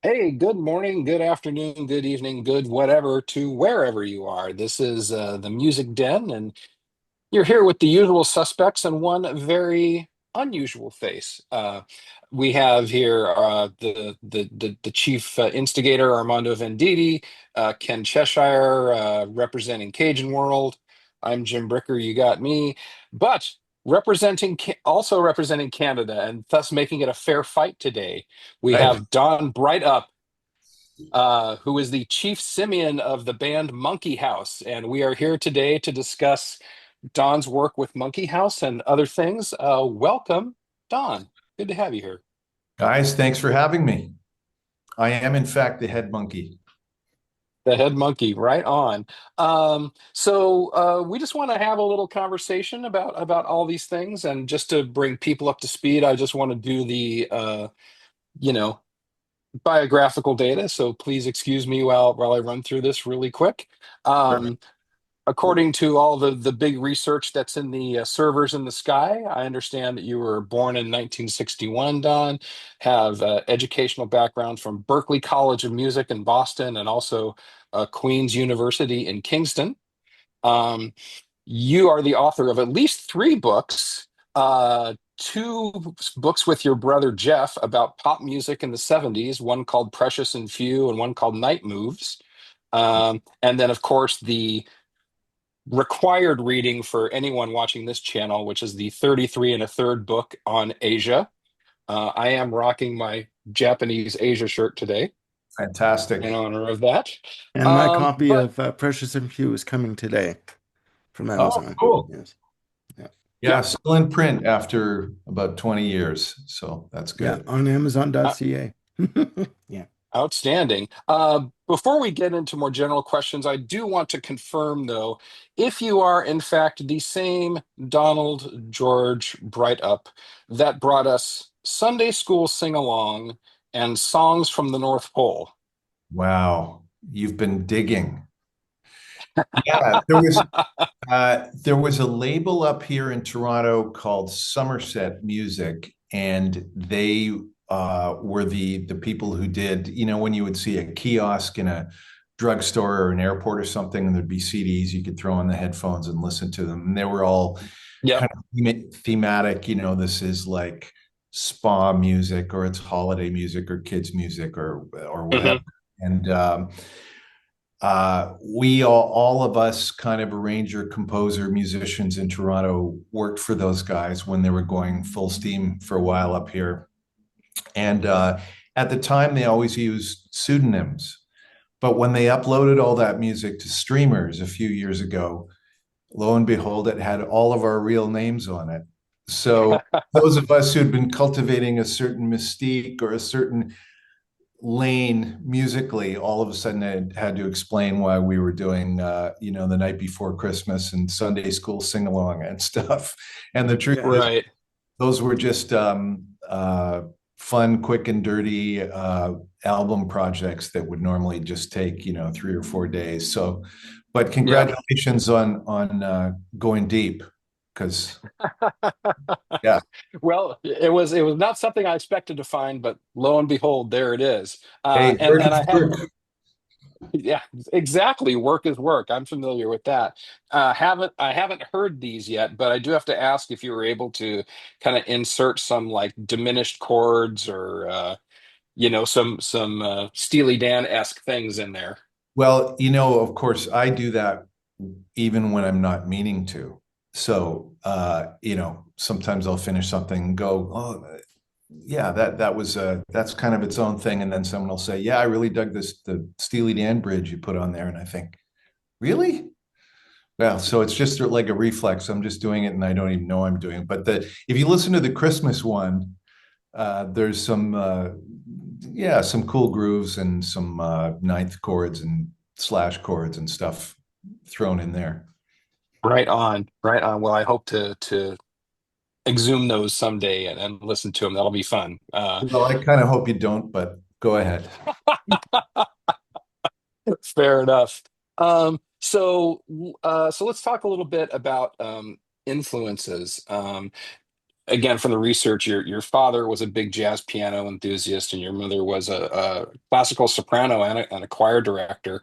Hey, good morning, good afternoon, good evening, good whatever to wherever you are. This is the Music Den, and you're here with the usual suspects and one very unusual face. We have here the chief instigator, Armando Venditti, Ken Cheshire, representing Cajun World. I'm Jim Bricker, you got me. But also representing Canada, and thus making it a fair fight today, we Right. have Don Breithaupt, who is the chief simian of the band Monkey House. And we are here today to discuss Don's work with Monkey House and other things. Welcome, Don. Good to have you here. Guys, thanks for having me. I am, in fact, the head monkey. The head monkey, right on. We just want to have a little conversation about all these things, and just to bring people up to speed, I just want to do the you know biographical data. So please excuse me while I run through this really quick. Sure. Um, According to all the big research that's in the servers in the sky, I understand that you were born in 1961, Don, have educational background from Berklee College of Music in Boston and also Queen's University in Kingston. Um, you are the author of at least three books, two books with your brother Jeff about pop music in the 70s, one called Precious and Few and one called Night Moves. And then, of course, the required reading for anyone watching this channel, which is the 33 and a third book on Asia. I am rocking my Japanese Asia shirt today in Fantastic. honor of that. And my copy But of Precious and Few is coming today from Oh, Amazon. cool. Yes. Yeah. Yeah, yeah, still in print after about 20 years. So that's Yeah. good. On uh, Amazon.ca. Yeah. outstanding. Before we get into more general questions, I do want to confirm, though, if you are in fact the same Donald George Breithaupt that brought us Sunday school sing along and songs from the North Pole. Wow. You've been digging. Yeah, there was a label up here in Toronto called Somerset Music, and they were the people who did, when you would see a kiosk in a drugstore or an airport or something, and there'd be CDs you could throw on the headphones and listen to them. And they were all Yep. kind of thematic, this is like spa music or it's holiday music or kids music or whatever. Mhm. And we all of us kind of arranger, composer, musicians in Toronto worked for those guys when they were going full steam for a while up here. And at the time, they always used pseudonyms. But when they uploaded all that music to streamers a few years ago, lo and behold, it had all of our real names on it. So those of us who had been cultivating a certain mystique or a certain lane musically, all of a sudden I had to explain why we were doing, the night before Christmas and Sunday school sing along and stuff. And the truth Yeah. is, Right. those were just fun, quick and dirty album projects that would normally just take, 3 or 4 days. So, but Yep. congratulations on going deep, because yeah, Well, it was not something I expected to find, but lo and behold, there it is. hey, And work I is have, work. yeah, exactly. Work is work. I'm familiar with that. I haven't heard these yet, but I do have to ask if you were able to kind of insert some like diminished chords or some Steely Dan-esque things in there. Well, of course, I do that even when I'm not meaning to. So, sometimes I'll finish something and go, oh, yeah, that's kind of its own thing. And then someone will say, yeah, I really dug the Steely Dan bridge you put on there. And I think, really? Well, so it's just like a reflex. I'm just doing it and I don't even know I'm doing it. But if you listen to the Christmas one, there's some cool grooves and some ninth chords and slash chords and stuff thrown in there. Right on, right on. Well, I hope to exhume those someday and listen to them. That'll be fun. Well, I kind of hope you don't, but go ahead. Fair enough. So let's talk a little bit about influences. again, from the research, your father was a big jazz piano enthusiast, and your mother was a classical soprano and a choir director.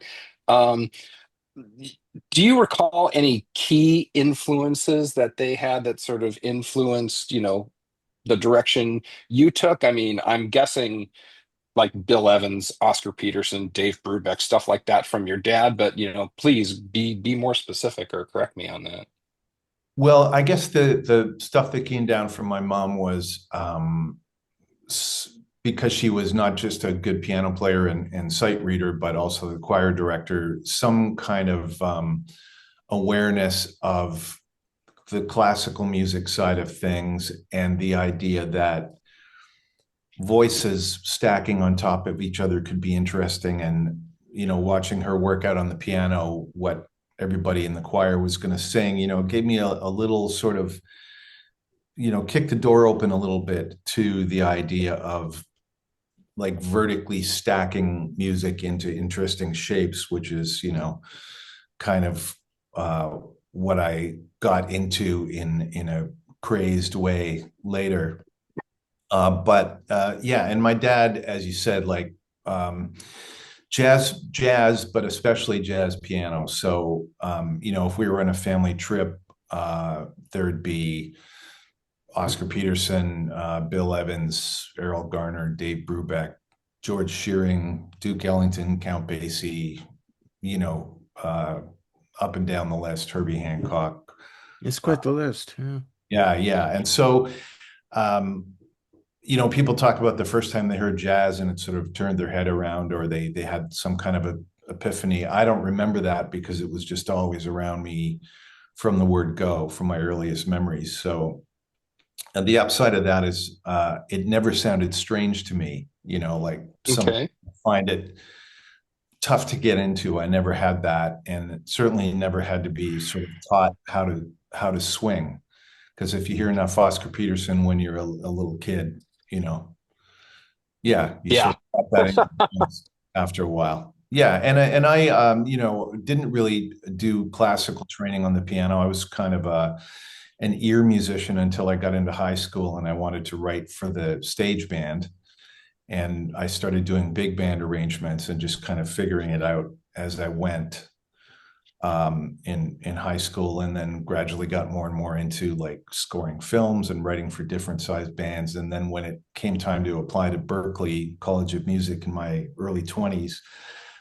Um, do you recall any key influences that they had that sort of influenced, the direction you took? I mean, I'm guessing like Bill Evans, Oscar Peterson, Dave Brubeck, stuff like that from your dad, but please be more specific or correct me on that. Well, I guess the stuff that came down from my mom was because she was not just a good piano player and sight reader, but also the choir director, some kind of awareness of the classical music side of things and the idea that voices stacking on top of each other could be interesting. And, watching her work out on the piano, what everybody in the choir was going to sing, gave me a little sort of, kick the door open a little bit to the idea of like vertically stacking music into interesting shapes, which is, kind of uh, what I got into in a crazed way later. But yeah, and my dad, as you said, like jazz, but especially jazz piano. So if we were on a family trip, there'd be Oscar Peterson, Bill Evans, Errol Garner, Dave Brubeck, George Shearing, Duke Ellington, Count Basie, you know, uh, up and down the list, Herbie Hancock. It's quite the list. Yeah. Yeah, yeah. And so, um, people talk about the first time they heard jazz and it sort of turned their head around, or they had some kind of a epiphany. I don't remember that because it was just always around me from the word go, from my earliest memories. So, and the upside of that is it never sounded strange to me, like some Okay. find it tough to get into. I never had that, and it certainly never had to be sort of taught how to swing. Because if you hear enough Oscar Peterson when you're a little kid, yeah, you Yeah. sort of got that in after a while. Yeah, and I didn't really do classical training on the piano. I was kind of an ear musician until I got into high school, and I wanted to write for the stage band. And I started doing big band arrangements and just kind of figuring it out as I went in high school, and then gradually got more and more into like scoring films and writing for different sized bands. And then when it came time to apply to Berklee College of Music in my early 20s,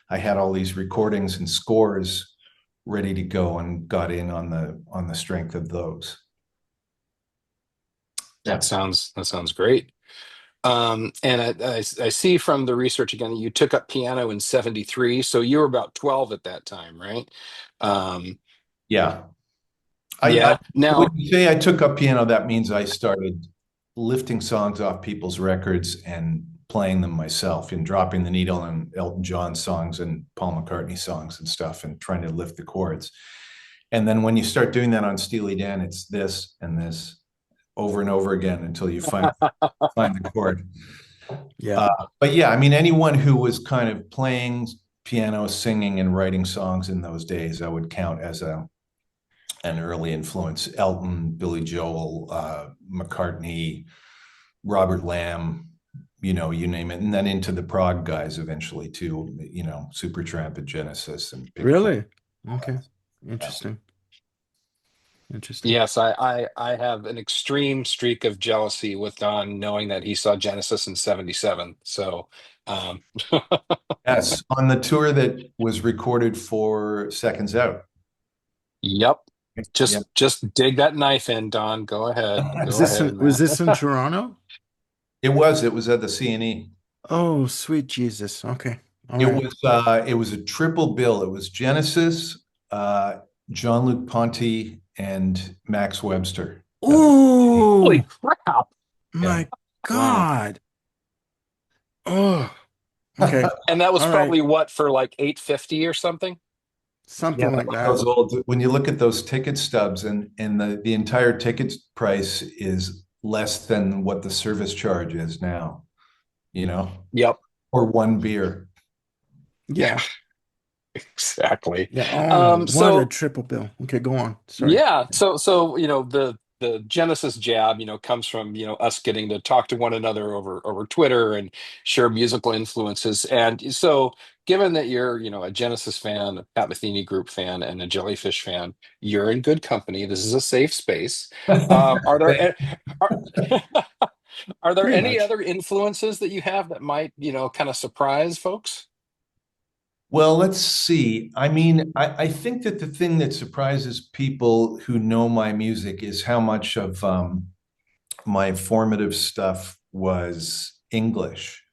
I had all these recordings and scores ready to go and got in on the strength of those. That Yeah. sounds great. And I see from the research again that you took up piano in 73, so you were about 12 at that time, right? Um, Yeah. I yeah. when Now, you say I took up piano, that means I started lifting songs off people's records and playing them myself and dropping the needle on Elton John songs and Paul McCartney songs and stuff and trying to lift the chords. And then when you start doing that on Steely Dan, it's this and this over and over again until you find the chord. Yeah. But yeah, I mean, anyone who was kind of playing piano, singing, and writing songs in those days, I would count as an early influence. Elton, Billy Joel, McCartney, Robert Lamb, you name it. And then into the prog guys eventually too, Supertramp and Genesis and Pink Floyd. Really? Okay. Interesting. Interesting. yes, I have an extreme streak of jealousy with Don knowing that he saw Genesis in 77. So, um, Yes, on the tour that was recorded for Seconds Out. yep. Yeah, Just dig that knife in, Don. Go ahead. Was Go this ahead, was man. this in Toronto? it was at the CNE. Oh, sweet Jesus. Okay. All It right. was it was a triple bill. It was Genesis, uh, Jean-Luc Ponty, and Max Webster. Holy Oh crap. Yeah. my Wow. God. Oh, okay. And that was All right. probably what for like 850 or something? Yeah, Something like that. those old. When you look at those ticket stubs, and the entire ticket price is less than what the service charge is now, you know, Yep. or one beer. Yeah, Yeah. exactly. Yeah. Oh, what a So triple bill. Okay, go on. Sorry. yeah, so the the Genesis jab, comes from, us getting to talk to one another over Twitter and share musical influences. And so, given that you're, a Genesis fan, a Pat Metheny Group fan, and a Jellyfish fan, you're in good company. This is a safe space. Are there are, are there Pretty any much. other influences that you have that might, kind of surprise folks? Well, let's see. I mean, I think that the thing that surprises people who know my music is how much of my formative stuff was English,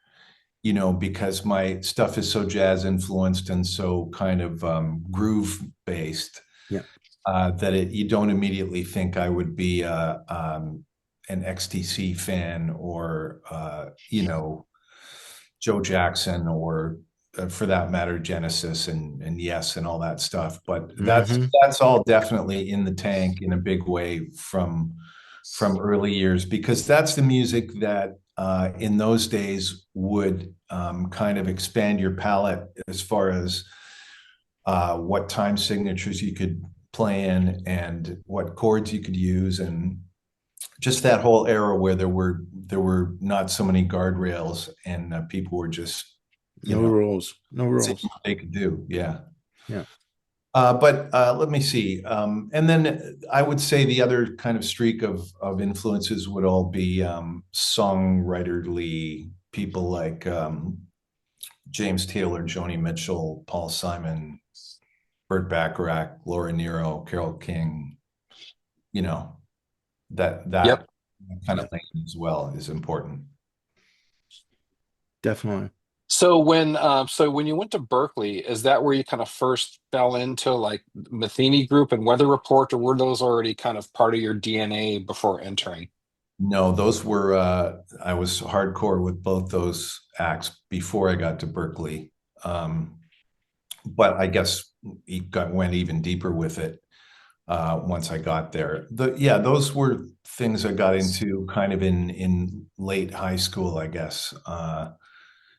because my stuff is so jazz influenced and so kind of groove based Yeah. that you don't immediately think I would be an XTC fan or, Joe Jackson or for that matter, Genesis and Yes and all that stuff. But that's Hmm. that's all definitely in the tank in a big way from early years because that's the music that in those days would kind of expand your palette as far as what time signatures you could play in and what chords you could use and just that whole era where there were not so many guardrails and people were just you No know rules. No seeing rules. what they could do. Yeah. Yeah. But let me see. And then I would say the other kind of streak of influences would all be songwriterly people like James Taylor, Joni Mitchell, Paul Simon, Burt Bacharach, Laura Nyro, Carole King, you know, that Yep. kind of thing as well is important. Definitely. So when you went to Berkeley, is that where you kind of first fell into like Matheny Group and Weather Report, or were those already kind of part of your DNA before entering? No, those were I was hardcore with both those acts before I got to Berkeley. Um, but I guess he went even deeper with it once I got there. Yeah, those were things I got into kind of in late high school, I guess.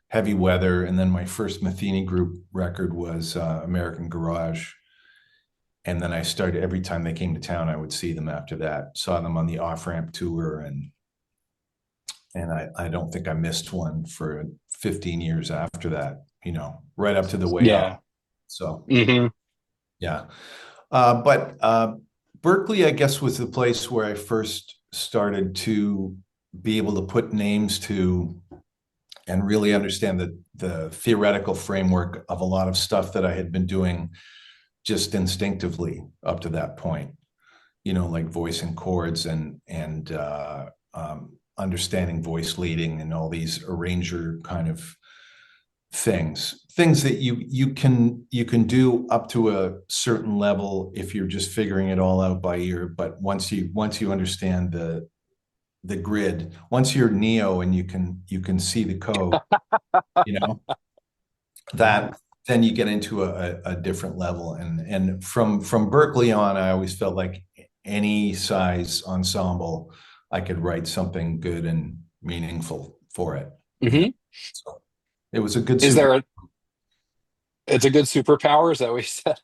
Heavy Weather, and then my first Matheny Group record was American Garage. And then I started every time they came to town, I would see them after that. Saw them on the Off Ramp tour, and I don't think I missed one for 15 years after that. Right up to the way up. Yeah. So Hmm. yeah, but Berkeley, I guess, was the place where I first started to be able to put names to and really understand the theoretical framework of a lot of stuff that I had been doing just instinctively up to that point. Like voice and chords and understanding voice leading and all these arranger kind of things that you can do up to a certain level if you're just figuring it all out by ear. But once you understand the grid, once you're Neo and you can see the code, you know that then you get into a different level. And from Berkeley on, I always felt like any size ensemble, I could write something good and meaningful for it. Hmm. So it was a good Is super. there a, it's a good superpower, is that what you said?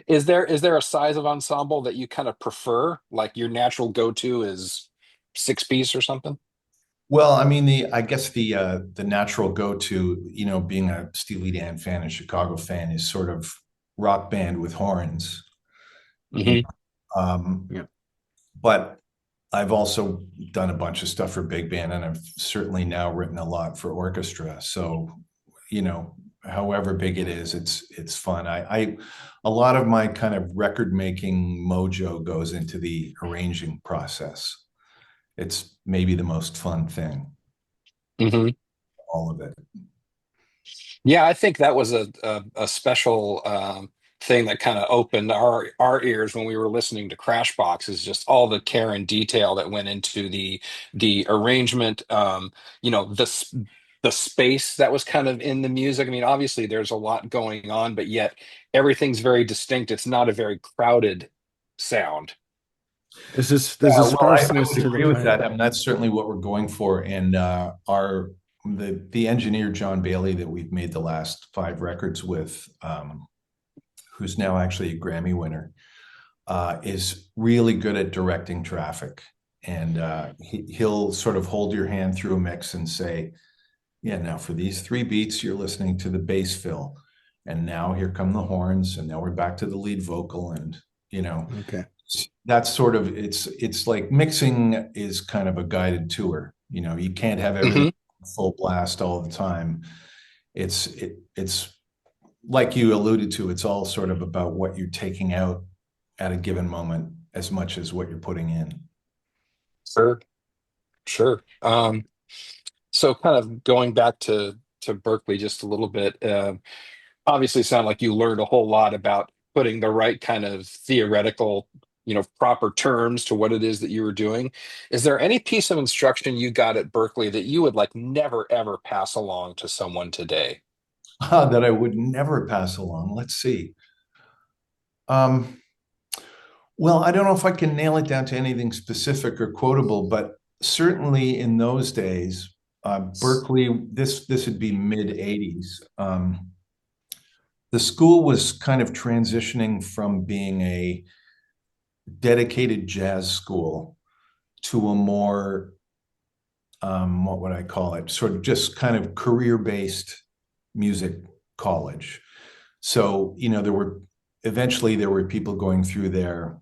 Is there a size of ensemble that you kind of prefer? Like your natural go-to is six piece or something? Well, I mean, I guess the natural go-to, being a Steely Dan fan and Chicago fan, is sort of rock band with horns. You Hmm. Um, Yeah. but I've also done a bunch of stuff for big band, and I've certainly now written a lot for orchestra. So, however big it is, it's fun. A lot of my kind of record making mojo goes into the arranging process. It's maybe the most fun thing, Hmm. all of it. Yeah, I think that was a special thing that kind of opened our ears when we were listening to Crashbox, is just all the care and detail that went into the arrangement. The space that was kind of in the music. I mean, obviously there's a lot going on, but yet everything's very distinct. It's not a very crowded sound. There's a Yeah, well, I sparseness would to the agree with playing. that. I mean, that's certainly what we're going for. And the engineer John Bailey that we've made the last 5 records with, who's now actually a Grammy winner. is really good at directing traffic. And he'll sort of hold your hand through a mix and say, yeah, now for these three beats, you're listening to the bass fill. And now here come the horns, and now we're back to the lead vocal. And, you know, Okay. that's sort of it's like mixing is kind of a guided tour. You know, you can't have everything Hmm. full blast all the time. It's like you alluded to, it's all sort of about what you're taking out at a given moment as much as what you're putting in. Sure, sure. So kind of going back to Berkeley just a little bit. Obviously sound like you learned a whole lot about putting the right kind of theoretical, proper terms to what it is that you were doing. Is there any piece of instruction you got at Berkeley that you would like never ever pass along to someone today? That I would never pass along. Let's see. Um, well, I don't know if I can nail it down to anything specific or quotable, but certainly in those days, Berkeley, this would be mid 80s. The school was kind of transitioning from being a dedicated jazz school to a more, what would I call it? Sort of just kind of career-based music college. So, eventually there were people going through there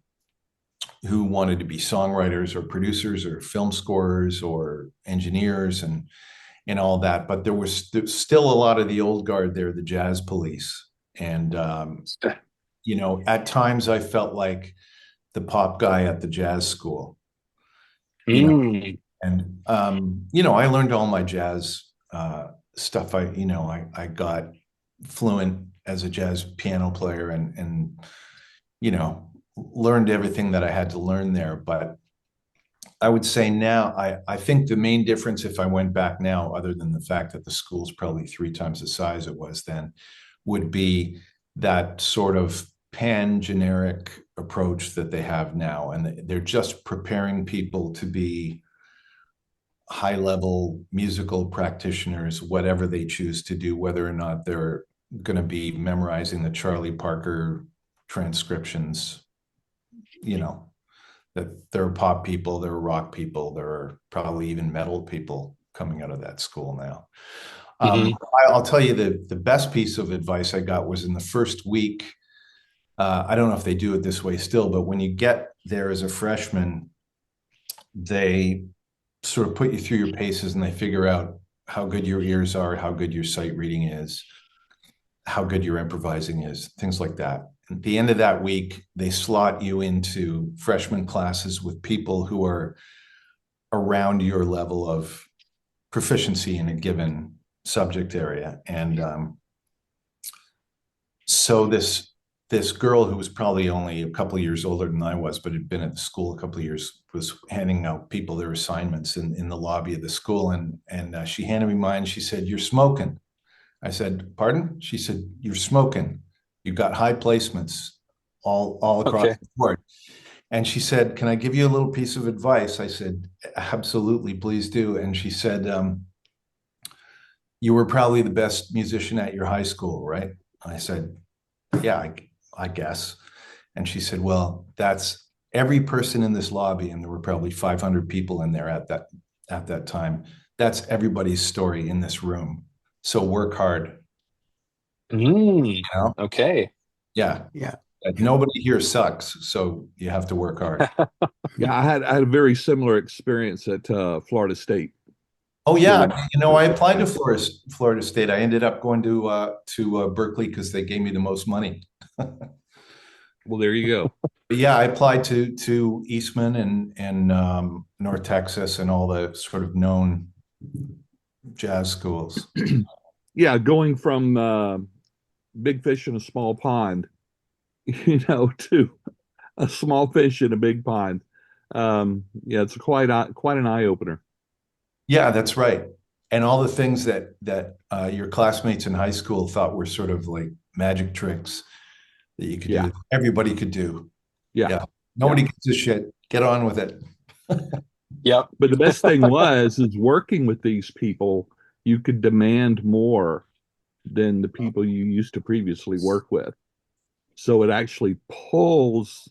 who wanted to be songwriters or producers or film scorers or engineers and all that. But there's still a lot of the old guard there, the jazz police. And at times I felt like the pop guy at the jazz school, you know, Mm, and I learned all my jazz stuff. I got fluent as a jazz piano player and you know learned everything that I had to learn there. But I would say now, I think the main difference, if I went back now, other than the fact that the school's probably three times the size it was then, would be that sort of pan generic approach that they have now. And they're just preparing people to be high level musical practitioners, whatever they choose to do, whether or not they're going to be memorizing the Charlie Parker transcriptions, you know, that there are pop people, there are rock people, there are probably even metal people coming out of that school now. hmm. I'll tell you the best piece of advice I got was in the first week. I don't know if they do it this way still, but when you get there as a freshman, they sort of put you through your paces and they figure out how good your ears are, how good your sight reading is, how good your improvising is, things like that. At the end of that week, they slot you into freshman classes with people who are around your level of proficiency in a given subject area. And so this girl who was probably only a couple of years older than I was, but had been at the school a couple of years, was handing out people their assignments in the lobby of the school. And she handed me mine. She said, "You're smoking." I said, "Pardon?" She said, "You're smoking. You've got high placements all across Okay. the board." And she said, "Can I give you a little piece of advice?" I said, "Absolutely, please do." And she said, "You were probably the best musician at your high school, right?" I said, "Yeah, I guess." And she said, "Well, that's every person in this lobby, and there were probably 500 people in there at that time. That's everybody's story in this room. So work hard, Mm, you know? okay. Yeah. Yeah. Nobody here sucks, so you have to work hard." Yeah. I had a very similar experience at Florida State. Oh So yeah, when I applied to Florida State. I ended up going to Berkeley because they gave me the most money. well, there you go. But yeah, I applied to Eastman and North Texas and all the sort of known jazz schools. Yeah, going from big fish in a small pond, to a small fish in a big pond. Yeah, it's quite an eye opener. Yeah, that's right. And all the things that your classmates in high school thought were sort of like magic tricks that you could Yeah, do, everybody could do. yeah, Yeah, yeah. nobody gives a shit. Get on with it. Yep. But the best thing is working with these people, you could demand more than the people you used to previously work with. So it actually pulls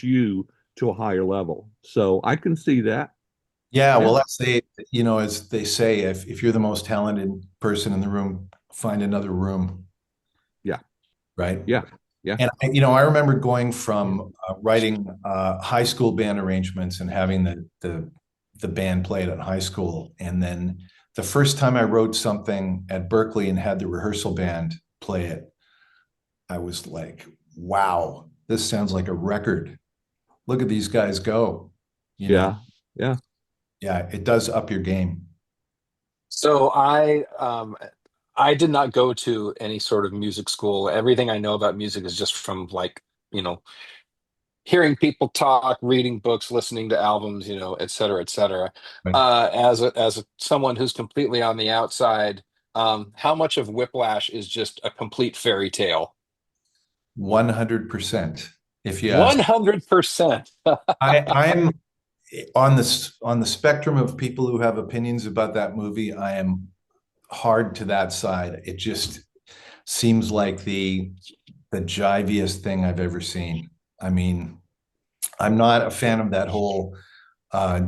you to a higher level. So I can see that. Yeah, well, Yeah. as they say, if you're the most talented person in the room, find another room, Yeah. right? Yeah. Yeah. And I remember going from writing high school band arrangements and having the band play it at high school, and then the first time I wrote something at Berkeley and had the rehearsal band play it, I was like, "Wow, this sounds like a record. Look at these guys go!" You know, Yeah. Yeah. yeah, it does up your game. So I did not go to any sort of music school. Everything I know about music is just from like, you know, hearing people talk, reading books, listening to albums, et cetera, et cetera. Right. Someone who's completely on the outside, how much of Whiplash is just a complete fairy tale? 100%. If you ask, 100%. I'm on the spectrum of people who have opinions about that movie. I am hard to that side. It just seems like the jiviest thing I've ever seen. I mean, I'm not a fan of that whole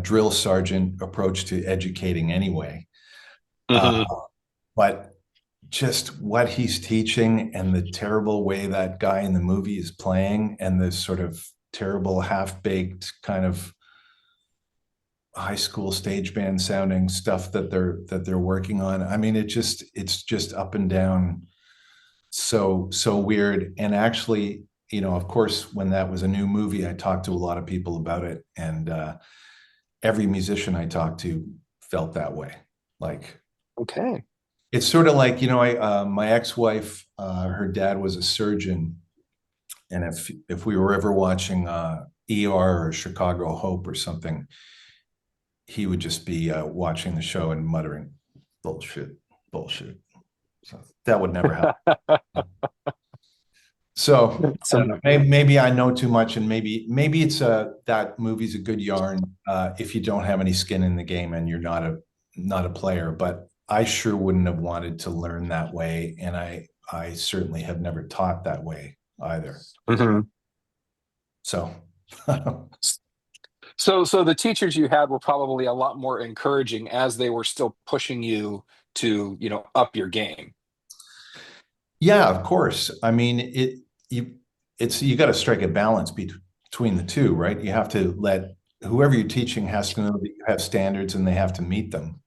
drill sergeant approach to educating anyway. Uh, Mhm. but just what he's teaching and the terrible way that guy in the movie is playing and this sort of terrible half-baked kind of high school stage band sounding stuff that they're working on. I mean, it's just up and down, so weird. And actually, of course, when that was a new movie, I talked to a lot of people about it, and every musician I talked to felt that way. Like Okay. it's sort of like, I my ex-wife, her dad was a surgeon, and if we were ever watching ER or Chicago Hope or something, he would just be watching the show and muttering, "Bullshit, bullshit." So that would never happen. So I don't So, know. Maybe I know too much, and maybe it's that movie's a good yarn if you don't have any skin in the game and you're not a player. But I sure wouldn't have wanted to learn that way, and I certainly have never taught that way either. mhm. So So the teachers you had were probably a lot more encouraging as they were still pushing you to, up your game. yeah, of course. I mean, you you got to strike a balance between the two, right? You have to let whoever you're teaching has to know that you have standards and they have to meet them.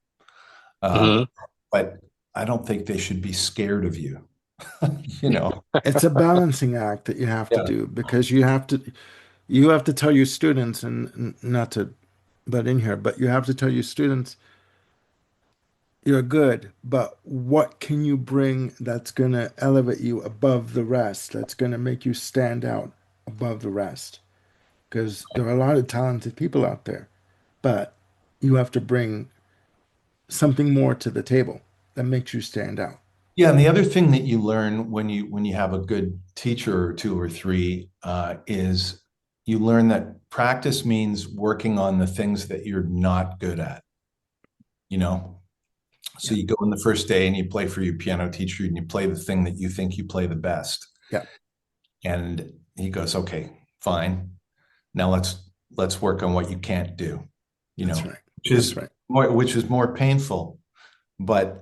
Um, Mhm. but I don't think they should be scared of you. You know, It's a balancing act that you have to yeah, do because you have to tell your students and not to butt in here, but you have to tell your students you're good, but what can you bring that's going to elevate you above the rest? That's going to make you stand out above the rest. Because there are a lot of talented people out there, but you have to bring something more to the table that makes you stand out. yeah. And the other thing that you learn when you have a good teacher or two or three is you learn that practice means working on the things that you're not good at. You know, so Yeah. you go in the first day and you play for your piano teacher and you play the thing that you think you play the best. Yeah, And he goes, okay, fine. Now let's work on what you can't do, that's right. which That's is right. more painful, but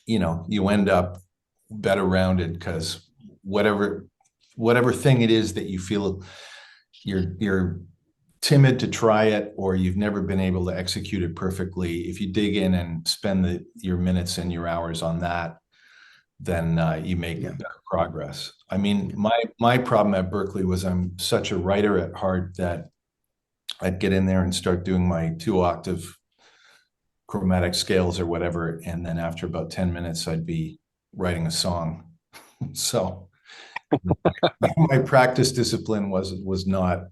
you end up better rounded because whatever whatever thing it is that you feel you're timid to try it or you've never been able to execute it perfectly, if you dig in and spend your minutes and your hours on that, then you make Yeah. better progress. I mean, Yeah. my problem at Berkeley was I'm such a writer at heart that I'd get in there and start doing my 2 octave chromatic scales or whatever, and then after about 10 minutes, I'd be writing a song. So my practice discipline was not.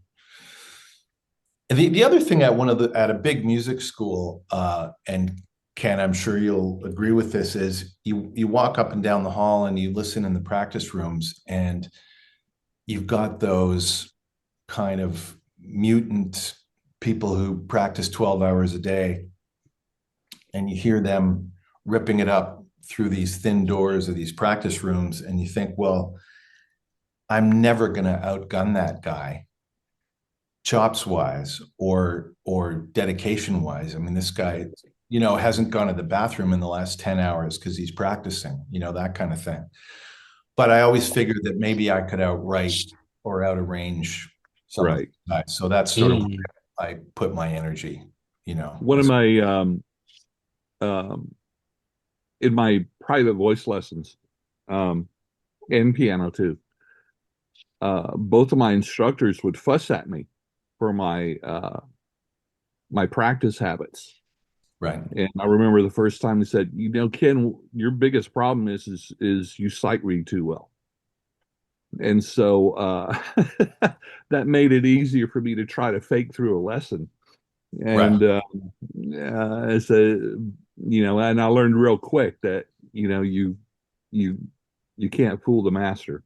The other thing at a big music school, and Ken, I'm sure you'll agree with this, is you walk up and down the hall and you listen in the practice rooms, and you've got those kind of mutant people who practice 12 hours a day, and you hear them ripping it up through these thin doors of these practice rooms, and you think, well, I'm never going to outgun that guy chops wise or dedication wise. I mean, this guy, hasn't gone to the bathroom in the last 10 hours because he's practicing, that kind of thing. But I always figured that maybe I could outright or out arrange some of Right. the guys. So that's sort of Mm. where I put my energy, One of my um, in my private voice lessons, um, and piano too, both of my instructors would fuss at me for my practice habits. right. And I remember the first time he said, Ken, your biggest problem is you sight read too well. And so that made it easier for me to try to fake through a lesson. Right. And as a and I learned real quick that you you can't fool the master.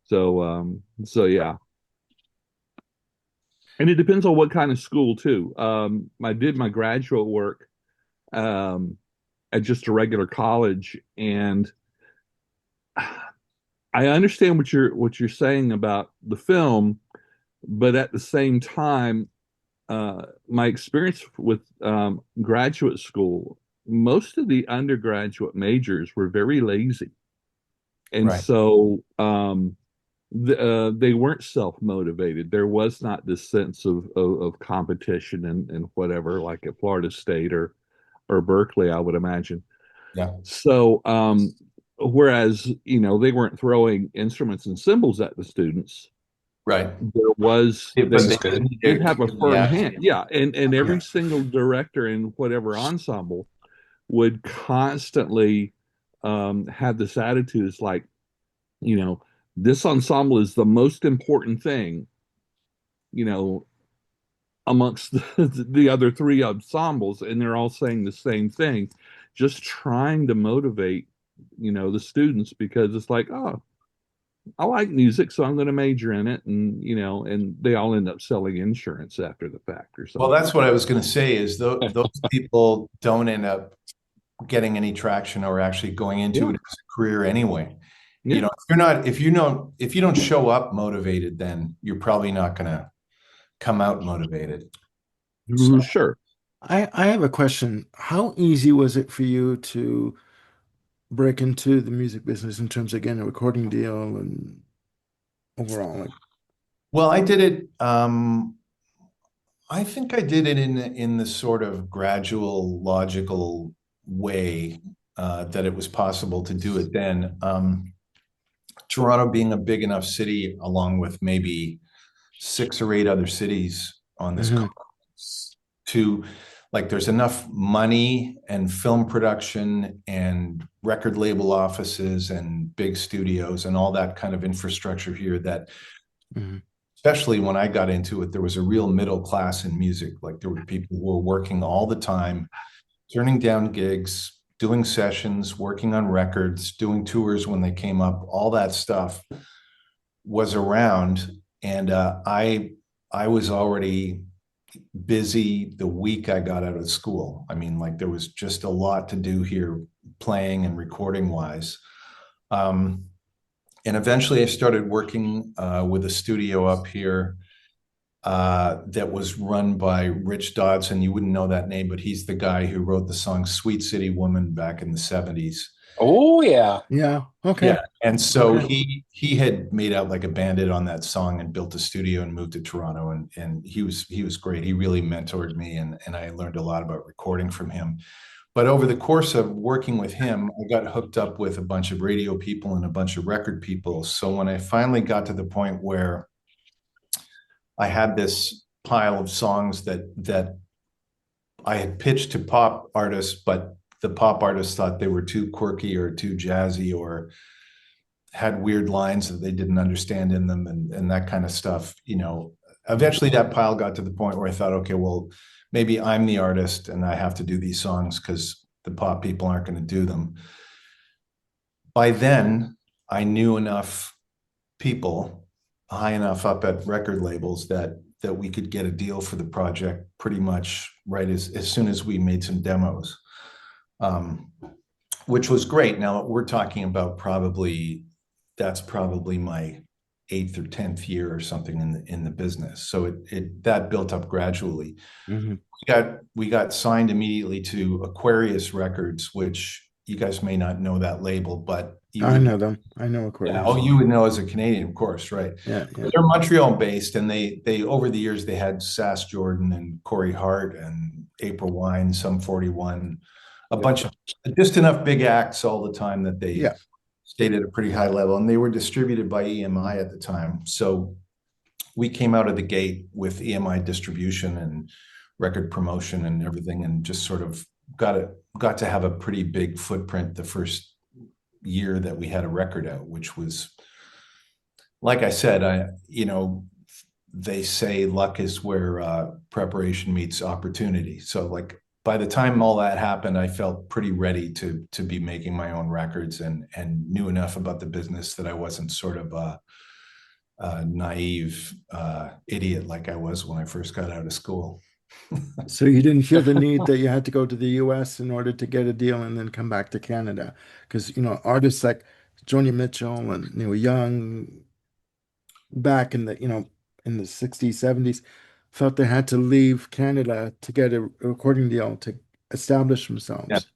So yeah. And it depends on what kind of school too. I did my graduate work um, at just a regular college, and I understand what you're saying about the film, but at the same time, my experience with graduate school, most of the undergraduate majors were very lazy, and Right. so they weren't self-motivated. There was not this sense of competition and whatever, like at Florida State or Berkeley, I would imagine. Yeah. So, whereas, they weren't throwing instruments and cymbals at the students, Right. there was, But they they did have a firm yeah. hand. Yeah. And Yeah. every single director in whatever ensemble would constantly have this attitude. It's like, you know, this ensemble is the most important thing, you know, amongst the other three ensembles, and they're all saying the same thing, just trying to motivate, the students, because it's like, oh, I like music, so I'm going to major in it, and they all end up selling insurance after the fact or Well, something. that's what I was going to say is those people don't end up getting any traction or actually going into Yeah, it as a career anyway. yeah, If you don't show up motivated, then you're probably not going to come out motivated. So, sure. I have a question. How easy was it for you to break into the music business in terms of getting a recording deal and overall? Like, well, I did it. I think I did it in the sort of gradual, logical way that it was possible to do it then. Toronto being a big enough city, along with maybe 6 or 8 other cities on this mhm, continent, to like there's enough money and film production and record label offices and big studios and all that kind of infrastructure here that mhm, especially when I got into it, there was a real middle class in music. Like there were people who were working all the time, turning down gigs, doing sessions, working on records, doing tours when they came up. All that stuff was around, and I was already busy the week I got out of school. I mean, like there was just a lot to do here, playing and recording wise. Um, and eventually, I started working with a studio up here that was run by Rich Dodson. You wouldn't know that name, but he's the guy who wrote the song "Sweet City Woman" back in the '70s. Oh yeah. yeah. Okay. Yeah, and so Okay. he had made out like a bandit on that song and built a studio and moved to Toronto, and he was great. He really mentored me, and I learned a lot about recording from him. But over the course of working with him, I got hooked up with a bunch of radio people and a bunch of record people. So when I finally got to the point where I had this pile of songs that I had pitched to pop artists, but the pop artists thought they were too quirky or too jazzy or had weird lines that they didn't understand in them and that kind of stuff. Eventually that pile got to the point where I thought, okay, well, maybe I'm the artist and I have to do these songs because the pop people aren't going to do them. By then, I knew enough people high enough up at record labels that we could get a deal for the project pretty much right as soon as we made some demos, um, which was great. Now we're talking about that's probably my 8th or 10th year or something in the business. So that built up gradually. Mhm. We got signed immediately to Aquarius Records, which you guys may not know that label, but you I would. know them. I know Yeah, Aquarius. oh, you would know as a Canadian, of course, right? Yeah, yeah, They're Montreal based, and they over the years they had Sass Jordan and Corey Hart and April Wine, Sum 41, a bunch of just enough big acts all the time that they yeah. stayed at a pretty high level, and they were distributed by EMI at the time. So we came out of the gate with EMI distribution and record promotion and everything, and just sort of got to have a pretty big footprint the first year that we had a record out, which was, like I said, they say luck is where preparation meets opportunity. So like by the time all that happened, I felt pretty ready to be making my own records and knew enough about the business that I wasn't sort of a naive idiot like I was when I first got out of school. So you didn't feel the need that you had to go to the US in order to get a deal and then come back to Canada? Because, artists like Joni Mitchell and Neil Young back in the 60s, 70s felt they had to leave Canada to get a recording deal to establish Yeah. themselves.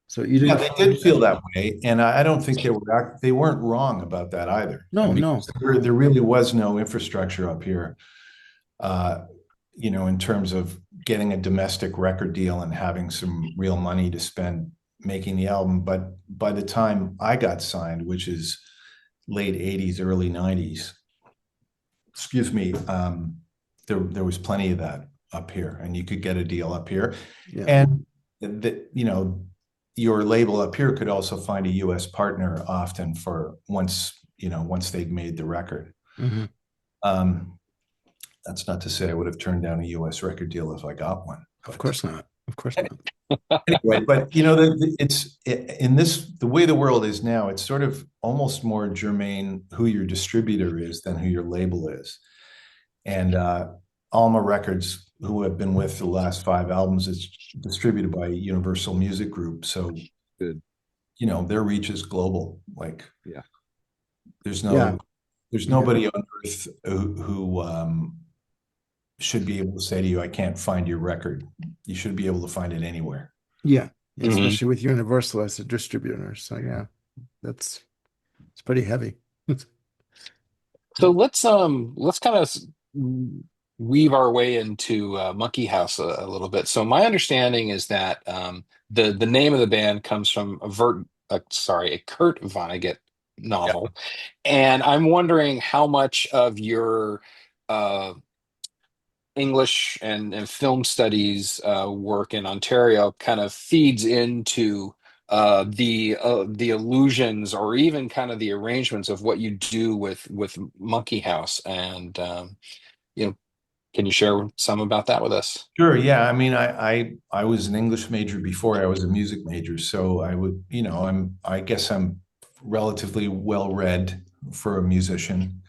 So you Yeah, didn't they feel did like that? feel that way, and I don't think they weren't wrong about that either. I No, mean, no. there really was no infrastructure up here, uh, in terms of getting a domestic record deal and having some real money to spend making the album. But by the time I got signed, which is late 80s, early 90s, excuse me, there was plenty of that up here, and you could get a deal up here. Yeah. And that, your label up here could also find a US partner often for once they'd made the record. Hmm. Um, that's not to say I would have turned down a US record deal if I got one. Of But course not. Of course not. anyway, but it's in the way the world is now, it's sort of almost more germane who your distributor is than who your label is. And Alma Records, who have been with the last 5 albums, is distributed by Universal Music Group. So Good. their reach is global. Like, Yeah. there's Yeah. nobody on earth who should be able to say to you, I can't find your record. You should be able to find it anywhere. Yeah. Mhm. Especially with Universal as a distributor. So yeah, it's pretty heavy. So let's kind of weave our way into Monkey House a little bit. So my understanding is that the name of the band comes from a Kurt Vonnegut novel, and I'm wondering how much of your uh, English and film studies work in Ontario kind of feeds into the illusions or even kind of the arrangements of what you do with Monkey House. And you know, can you share some about that with us? Sure. Yeah. I mean, I was an English major before I was a music major, so I guess I'm relatively well read for a musician.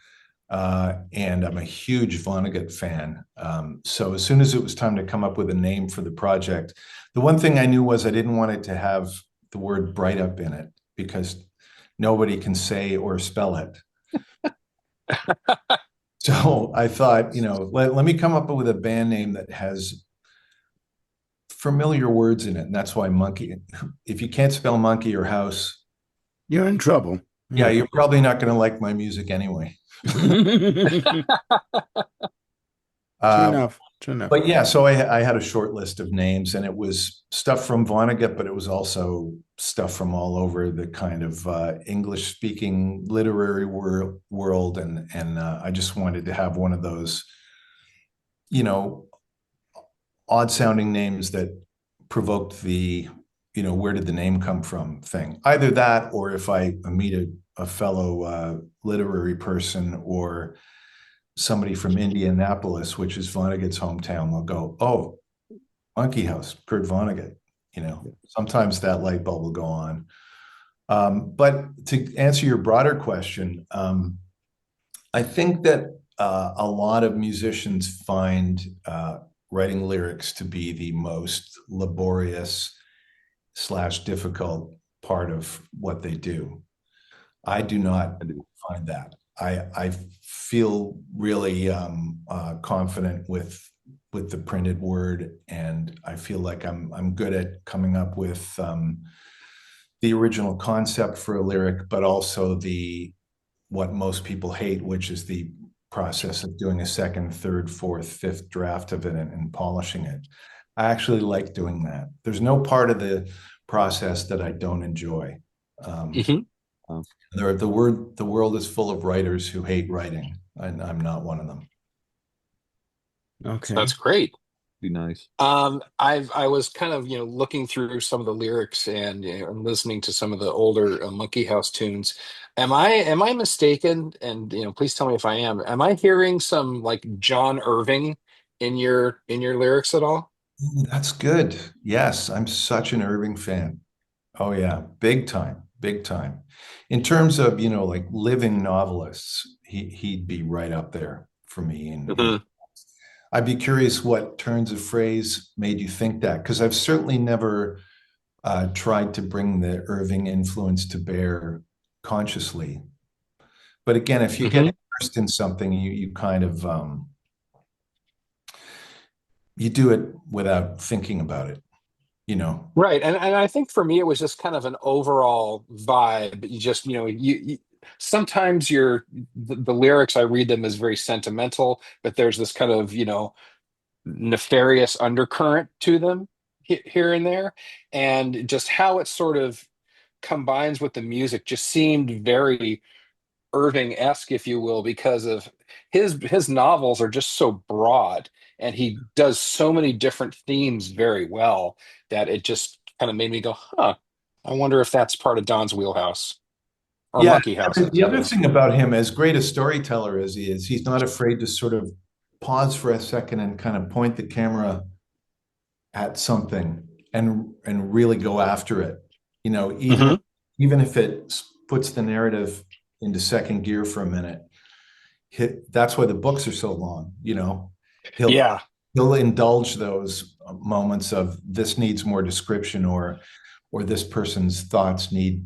And I'm a huge Vonnegut fan. So as soon as it was time to come up with a name for the project, the one thing I knew was I didn't want it to have the word Breithaupt in it because nobody can say or spell it. So I thought, let me come up with a band name that has familiar words in it. And that's why monkey, if you can't spell monkey or house, You're in trouble. yeah, you're probably not going to like my music anyway. True enough. True enough. But yeah, so I had a short list of names, and it was stuff from Vonnegut, but it was also stuff from all over the kind of English-speaking literary world, and I just wanted to have one of those, odd-sounding names that provoked the, where did the name come from thing. Either that, or if I meet a fellow literary person or somebody from Indianapolis, which is Vonnegut's hometown, will go, oh, Monkey House, Kurt Vonnegut. Sometimes that light bulb will go on. But to answer your broader question, I think that a lot of musicians find writing lyrics to be the most laborious / difficult part of what they do. I do not find that. I feel really confident with the printed word, and I feel like I'm good at coming up with the original concept for a lyric, but also the what most people hate, which is the process of doing a second, third, fourth, fifth draft of it and polishing it. I actually like doing that. There's no part of the process that I don't enjoy. Um, Hmm. the world is full of writers who hate writing, and I'm not one of them. So Okay. that's great. Be nice. I was kind of, looking through some of the lyrics and, and listening to some of the older Monkey House tunes. Am I mistaken? And, please tell me if I am. Am I hearing some like John Irving in your lyrics at all? Ooh, that's good. Yes, I'm such an Irving fan. Oh yeah, big time, big time. In terms of, like living novelists, he'd be right up there for me. And Hmm. I'd be curious what turns of phrase made you think that, because I've certainly never tried to bring the Irving influence to bear consciously. But again, if you get Hmm. immersed in something, you kind of you do it without thinking about it, you know. Right. And I think for me, it was just kind of an overall vibe. You just, sometimes the lyrics, I read them as very sentimental, but there's this kind of, nefarious undercurrent to them here and there. And just how it sort of combines with the music just seemed very Irving-esque, if you will, because of his novels are just so broad and he does so many different themes very well that it just kind of made me go, huh, I wonder if that's part of Don's wheelhouse or Yeah, Monkey House, the that other is. thing about him, as great a storyteller as he is, he's not afraid to sort of pause for a second and kind of point the camera at something and really go after it. You know, Hmm. even if it puts the narrative into second gear for a minute. That's why the books are so long. He'll Yeah. he'll indulge those moments of this needs more description, or this person's thoughts need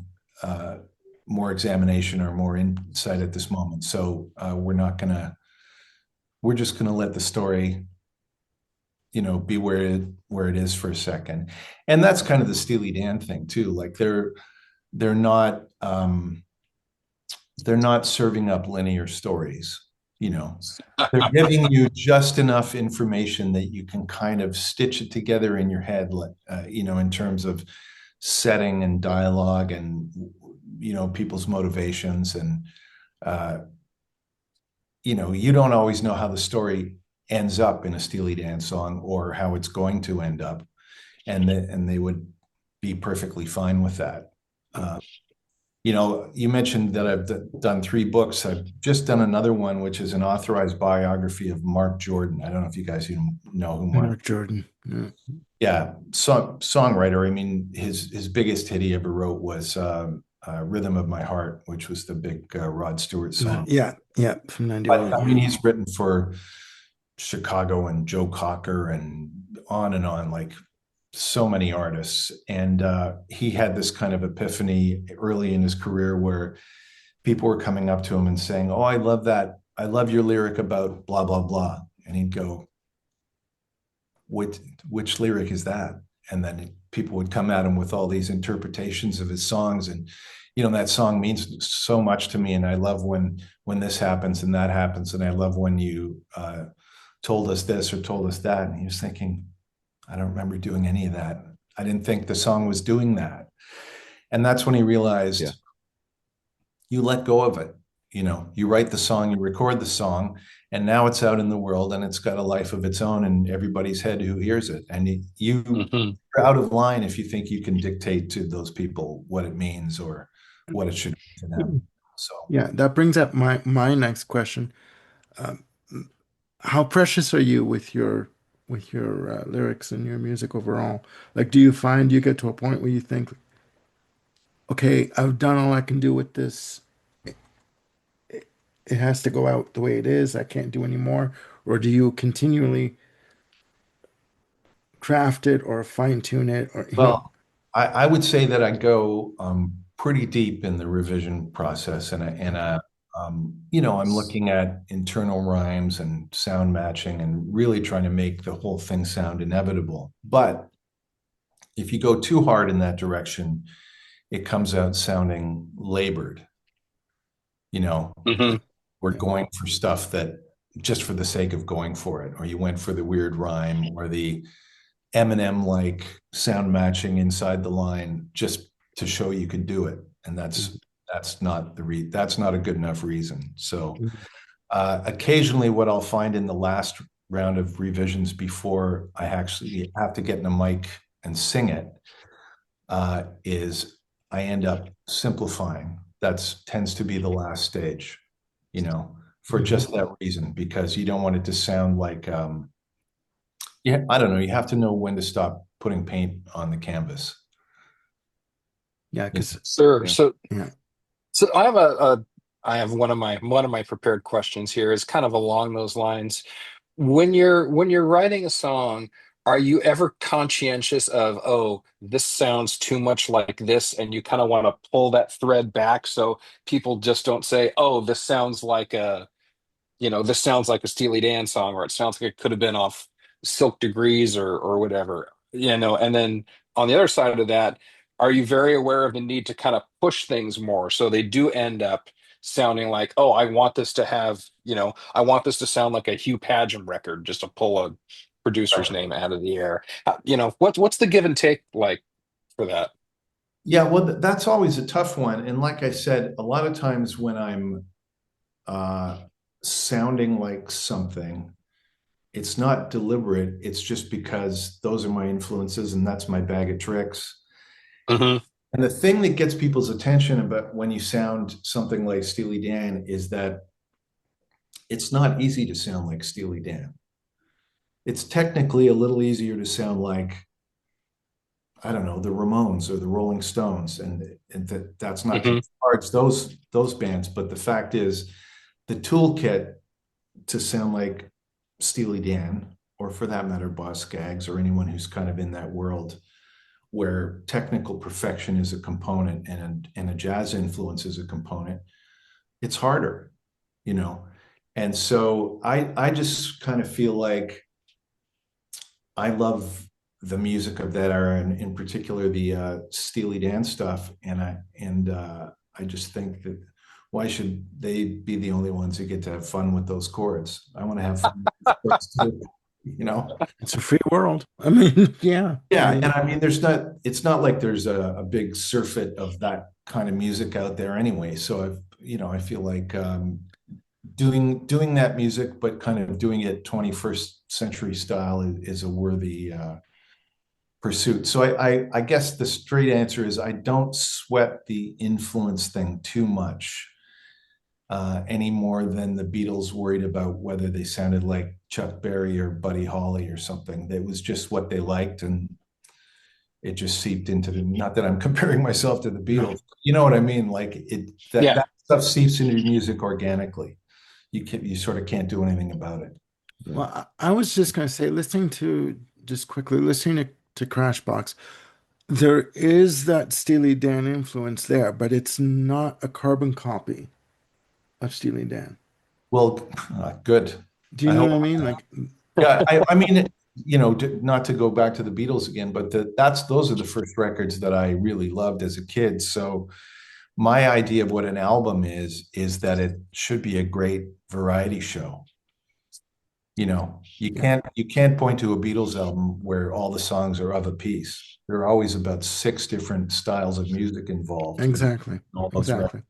more examination or more insight at this moment. So we're just gonna let the story, be where it is for a second. And that's kind of the Steely Dan thing too. Like they're not they're not serving up linear stories, you know. They're giving you just enough information that you can kind of stitch it together in your head, in terms of setting and dialogue and, people's motivations. And, uh, you don't always know how the story ends up in a Steely Dan song or how it's going to end up. And they would be perfectly fine with that. Uh, you mentioned that I've done 3 books. I've just done another one, which is an authorized biography of Mark Jordan. I don't know if you guys even know who Mark. Mark Jordan. Yeah. Yeah, songwriter. I mean, his biggest hit he ever wrote was "Rhythm of My Heart," which was the big Rod Stewart song. Yeah, yeah, from But I 91. mean, he's written for Chicago and Joe Cocker and on, like so many artists. And he had this kind of epiphany early in his career where people were coming up to him and saying, "Oh, I love that. I love your lyric about blah, blah, blah." And he'd go, which lyric is that? And then people would come at him with all these interpretations of his songs. And, that song means so much to me. And I love when this happens and that happens. And I love when you told us this or told us that. And he was thinking, I don't remember doing any of that. I didn't think the song was doing that. And that's when he realized Yeah. you let go of it. You write the song, you record the song, and now it's out in the world and it's got a life of its own in everybody's head who hears it. And Hmm. you're out of line if you think you can dictate to those people what it means or what it should be to them. So, Yeah, that brings up my next question. Um, how precious are you with your lyrics and your music overall? Like, do you find you get to a point where you think, okay, I've done all I can do with this. It has to go out the way it is. I can't do any more. Or do you continually craft it or fine tune it or well, I would say that I go pretty deep in the revision process, and I'm looking at internal rhymes and sound matching and really trying to make the whole thing sound inevitable. But if you go too hard in that direction, it comes out sounding labored. You know, Hmm. we're going for stuff that just for the sake of going for it, or you went for the weird rhyme or the Eminem like sound matching inside the line just to show you could do it. And that's not a good enough reason. So occasionally what I'll find in the last round of revisions before I actually have to get in a mic and sing it is I end up simplifying. That tends to be the last stage, for just that reason, because you don't want it to sound like, yeah, I don't know. You have to know when to stop putting paint on the canvas. Yeah, You know? because Sure. Yeah. yeah. So I have one of my prepared questions here is kind of along those lines. When you're writing a song, are you ever conscientious of, oh, this sounds too much like this, and you kind of want to pull that thread back so people just don't say, oh, this sounds like a Steely Dan song, or it sounds like it could have been off Silk Degrees or whatever, and then on the other side of that, are you very aware of the need to kind of push things more so they do end up sounding like, oh, I want this to sound like a Hugh Padgham record, just to pull a producer's name out of the air. What's the give and take like for that? Yeah, well, that's always a tough one. And like I said, a lot of times when I'm uh, sounding like something, it's not deliberate. It's just because those are my influences and that's my bag of tricks. Hmm. And the thing that gets people's attention about when you sound something like Steely Dan is that it's not easy to sound like Steely Dan. It's technically a little easier to sound like, I don't know, the Ramones or the Rolling Stones, and that's not to Hmm. charge those bands, but the fact is, the toolkit to sound like Steely Dan, or for that matter, Boss Skaggs, or anyone who's kind of in that world where technical perfection is a component and a jazz influence is a component, it's harder, you know. And so I just kind of feel like I love the music of that era, and in particular the Steely Dan stuff. And I just think that why should they be the only ones who get to have fun with those chords? I want to have fun with those chords too, you know? It's a free world. I mean, yeah. I Yeah, mean, and I mean, it's not like there's a big surfeit of that kind of music out there anyway. So I feel like doing that music, but kind of doing it 21st century style is a worthy pursuit. So I guess the straight answer is I don't sweat the influence thing too much any more than the Beatles worried about whether they sounded like Chuck Berry or Buddy Holly or something. That was just what they liked, and it just seeped into the. Not that I'm comparing myself to the no. Beatles, you know what I mean? Like Yeah. that stuff seeps into your music organically. You sort of can't do anything about it. Yeah. Well, I was just going to say, just quickly, listening to Crashbox, there is that Steely Dan influence there, but it's not a carbon copy of Steely Dan. Well, good. Do you I know hope. what I mean? Like, Yeah, I mean, not to go back to the Beatles again, but those are the first records that I really loved as a kid. So my idea of what an album is that it should be a great variety show. You yeah, can't point to a Beatles album where all the songs are of a piece. There are always about six different styles of music involved in exactly, all those records. exactly.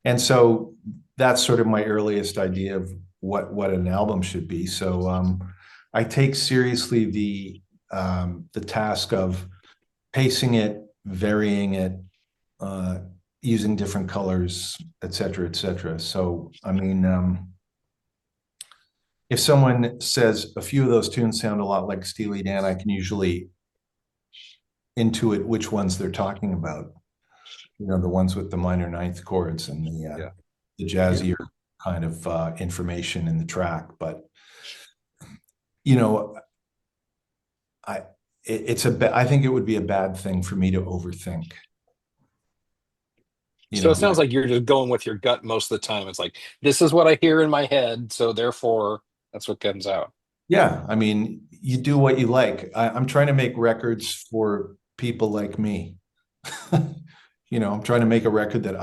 And so that's sort of my earliest idea of what an album should be. So I take seriously the task of pacing it, varying it, uh, using different colors, et cetera, et cetera. So I mean, if someone says a few of those tunes sound a lot like Steely Dan, I can usually intuit which ones they're talking about. The ones with the minor ninth chords and Yeah. the Yeah. jazzier kind of information in the track. But you know, I I think it would be a bad thing for me to overthink. you So it know. sounds like you're just going with your gut most of the time. It's like, this is what I hear in my head, so therefore that's what comes out. Yeah, I mean, you do what you like. I'm trying to make records for people like me. You know, I'm trying to make a record that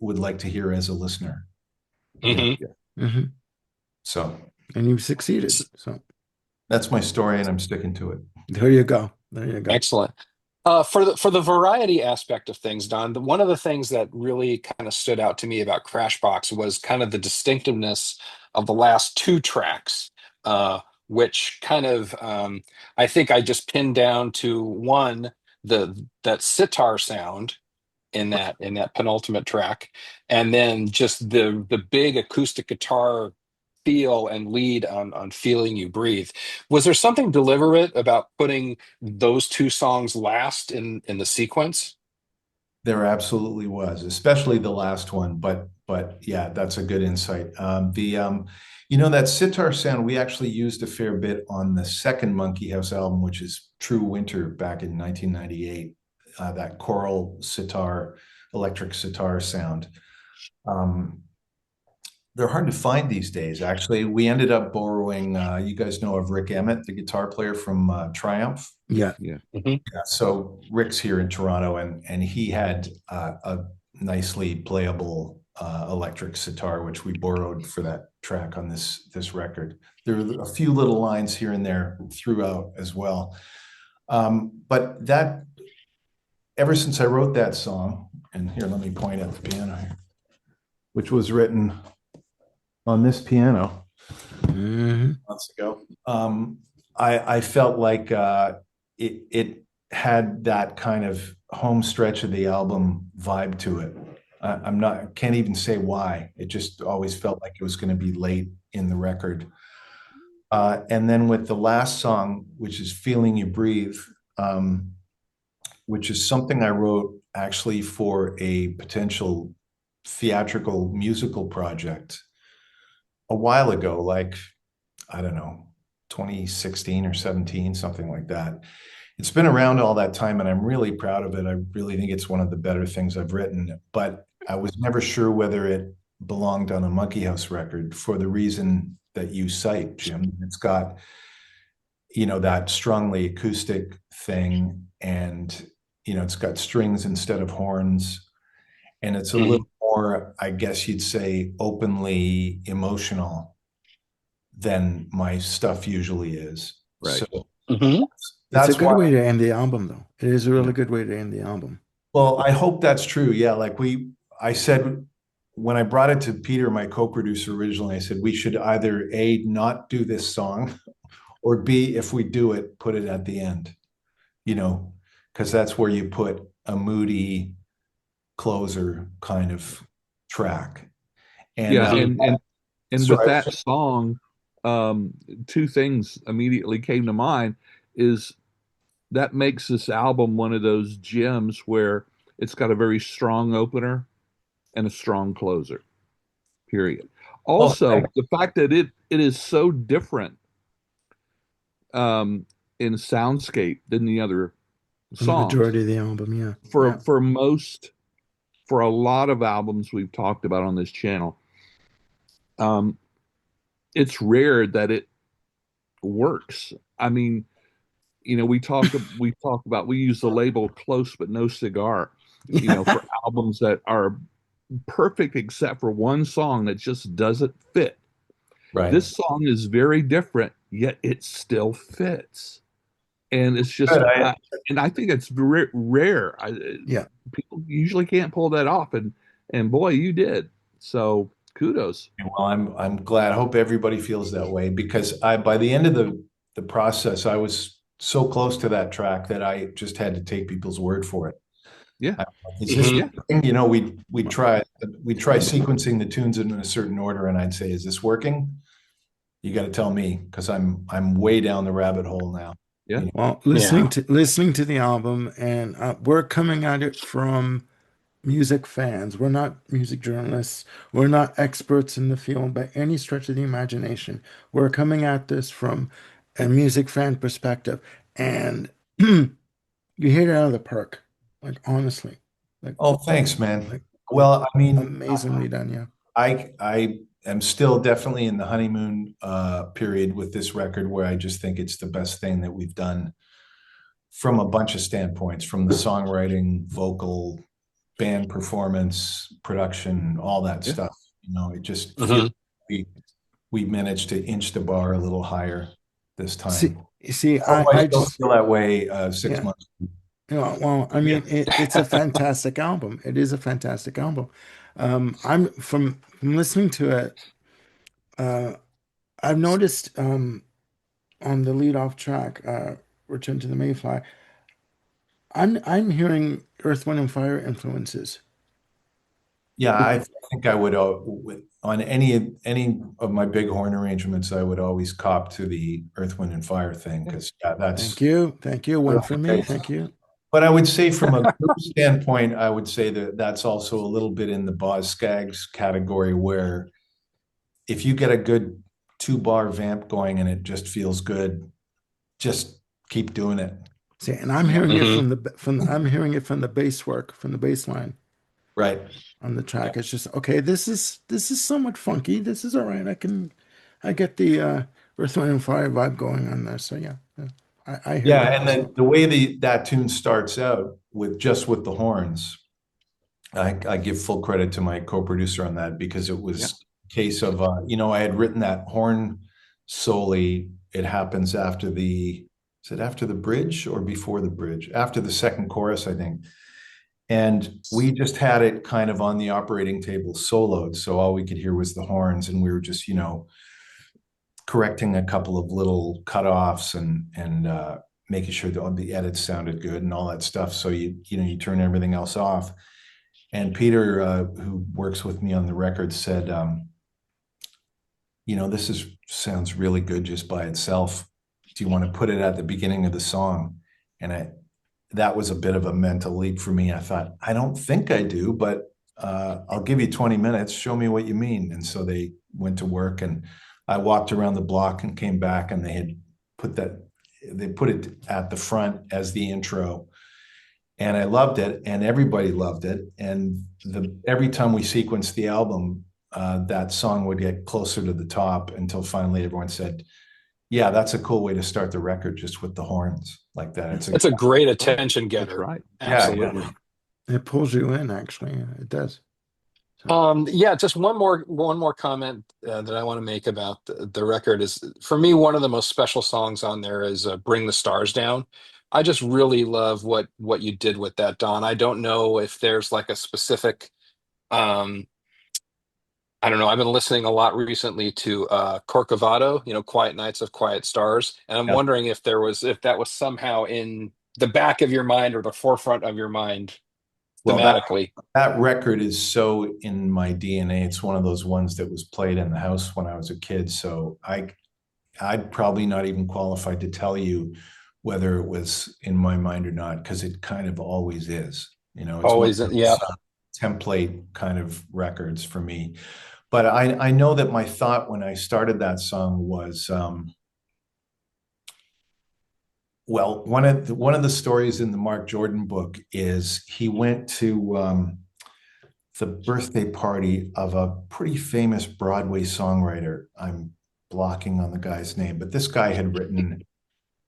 would like to hear as a listener. You know, Hmm. Hmm. so And you've succeeded. So that's my story, and I'm sticking to it. there you go. There you go. Excellent. For the variety aspect of things, Don, one of the things that really kind of stood out to me about Crashbox was kind of the distinctiveness of the last two tracks, which kind of I think I just pinned down to one, the that sitar sound in that penultimate track, and then just the big acoustic guitar feel and lead on Feeling You Breathe. Was there something deliberate about putting those two songs last in the sequence? There absolutely was, especially the last one. But yeah, that's a good insight. You know, that sitar sound we actually used a fair bit on the second Monkey House album, which is True Winter back in 1998. That choral sitar, electric sitar sound. Um, they're hard to find these days. Actually, we ended up borrowing. You guys know of Rick Emmett, the guitar player from Triumph. Yeah. Yeah. Hmm. Yeah, so Rick's here in Toronto, and he had a nicely playable electric sitar, which we borrowed for that track on this record. There are a few little lines here and there throughout as well. But that ever since I wrote that song, and here, let me point at the piano here, which was written on this piano Hmm. months ago. I felt like it had that kind of home stretch of the album vibe to it. I'm not can't even say why. It just always felt like it was going to be late in the record. And then with the last song, which is "Feeling You Breathe," um, which is something I wrote actually for a potential theatrical musical project a while ago, like I don't know, 2016 or 17, something like that. It's been around all that time, and I'm really proud of it. I really think it's one of the better things I've written, but I was never sure whether it belonged on a Monkey House record for the reason that you cite, Jim. It's got, you know, that strongly acoustic thing, and, you know, it's got strings instead of horns, and it's a Hmm. little more, I guess you'd say, openly emotional than my stuff usually is. Right. So Hmm. It's a that's good why, way to end the album, though. It is a Yeah. really good way to end the album. well, I hope that's true. Yeah, like I said, when I brought it to Peter, my co-producer originally, I said we should either A, not do this song, or B, if we do it, put it at the end, you know, because that's where you put a moody closer kind of track. And Yeah, and so with that song, um, two things immediately came to mind is that makes this album one of those gems where it's got a very strong opener and a strong closer, period. oh, Also, the fact that it is so different um, in soundscape than the other On the songs. majority of the album, yeah. For Yeah. for most, for a lot of albums we've talked about on this channel, um, it's rare that it works. I mean, we talk about we use the label close but no cigar, for albums that are perfect except for one song that just doesn't fit. right. This song is very different, yet it still fits. And it's just, Good. and I think it's rare. Yeah. People usually can't pull that off, and boy, you did. So kudos. Well, I'm glad. I hope everybody feels that way because I by the end of the process, I was so close to that track that I just had to take people's word for it. Yeah, I'm like, is this Hmm. yeah, working? You know, we try sequencing the tunes in a certain order, and I'd say, "Is this working?" You got to tell me because I'm way down the rabbit hole now. yeah. You know, Well, Yeah. listening to the album, and we're coming at it from music fans. We're not music journalists. We're not experts in the field by any stretch of the imagination. We're coming at this from a music fan perspective, and you hit it out of the park. Like honestly, like oh, thanks, man. like Well, I mean, amazingly done. Yeah. I am still definitely in the honeymoon period with this record, where I just think it's the best thing that we've done from a bunch of standpoints, from the songwriting, vocal, band performance, production, all that Yeah. stuff. It just feels Hmm. we we managed to inch the bar a little higher this See, time. see, I hope I I still just, feel that way 6 yeah. months. Well, I Yeah. mean, it's a fantastic album. It is a fantastic album. I'm from listening to it. Uh, I've noticed on the lead off track, "Return to the Mayfly," I'm hearing Earth, Wind, and Fire influences. Yeah, I think I would on any of my big horn arrangements, I would always cop to the Earth, Wind, and Fire thing, because Thank that's you, thank you. One really for me. great. Thank you. But I would say from a group standpoint, I would say that that's also a little bit in the Boz Scaggs category, where if you get a good 2-bar vamp going and it just feels good, just keep doing it. See, and I'm hearing it Hmm. I'm hearing it from the bass work, from the bass line Right. on the Yeah. track. It's just okay. This is somewhat funky. This is all right. I get the Earth, Wind, and Fire vibe going on there. So yeah, yeah. I hear Yeah, that and also. the way that tune starts out with the horns, I give full credit to my co-producer on that, because it Yeah. was a case of I had written that horn solely. It happens after is it after the bridge or before the bridge? After the second chorus, I think. And we just had it kind of on the operating table soloed, so all we could hear was the horns, and we were just, correcting a couple of little cutoffs and making sure that all the edits sounded good and all that stuff. So you turn everything else off. And Peter, who works with me on the record, said, this sounds really good just by itself. Do you want to put it at the beginning of the song? And that was a bit of a mental leap for me. I thought, I don't think I do, but I'll give you 20 minutes. Show me what you mean. And so they went to work, and I walked around the block and came back, and they put it at the front as the intro. And I loved it, and everybody loved it. And every time we sequenced the album, that song would get closer to the top, until finally everyone said, yeah, that's a cool way to start the record, just with the horns like that. That's a great Right. attention That's getter. right. Yeah, yeah. Absolutely. It pulls you in, actually. Yeah, it does. So, Yeah, just one more comment that I want to make about the record is, for me, one of the most special songs on there is "Bring the Stars Down." I just really love what you did with that, Don. I don't know if there's like a specific, um, I don't know. I've been listening a lot recently to Corcovado, "Quiet Nights of Quiet Stars," and I'm Yeah. wondering if that was somehow in the back of your mind or the forefront of your mind Well, thematically. that record is so in my DNA. It's one of those ones that was played in the house when I was a kid. So I'd probably not even qualified to tell you whether it was in my mind or not, because it kind of always is. It's one Always, of yeah. those template kind of records for me. But I know that my thought when I started that song was, well, one of the stories in the Mark Jordan book is he went to the birthday party of a pretty famous Broadway songwriter. I'm blocking on the guy's name, but this guy had written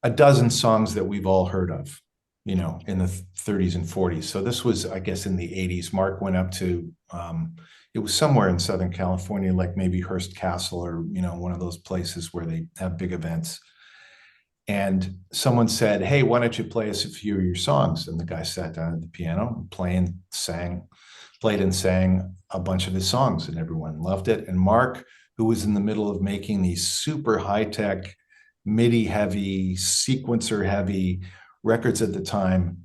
a dozen songs that we've all heard of, in the 30s and 40s. So this was, I guess, in the 80s. Mark went up to, it was somewhere in Southern California, like maybe Hearst Castle, or, one of those places where they have big events. And someone said, hey, why don't you play us a few of your songs? And the guy sat down at the piano, played and sang a bunch of his songs, and everyone loved it. And Mark, who was in the middle of making these super high-tech, MIDI heavy, sequencer heavy records at the time,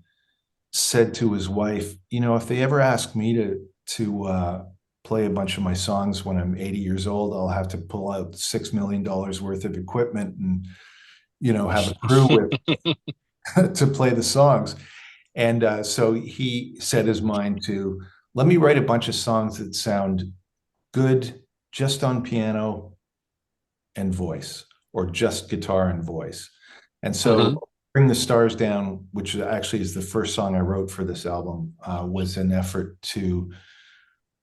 said to his wife, if they ever ask me to play a bunch of my songs when I'm 80 years old, I'll have to pull out $6 million worth of equipment and have a crew to play the songs. And so he set his mind to, let me write a bunch of songs that sound good just on piano and voice, or just guitar and voice. And so Hmm. Bring the Stars Down, which actually is the first song I wrote for this album, was an effort to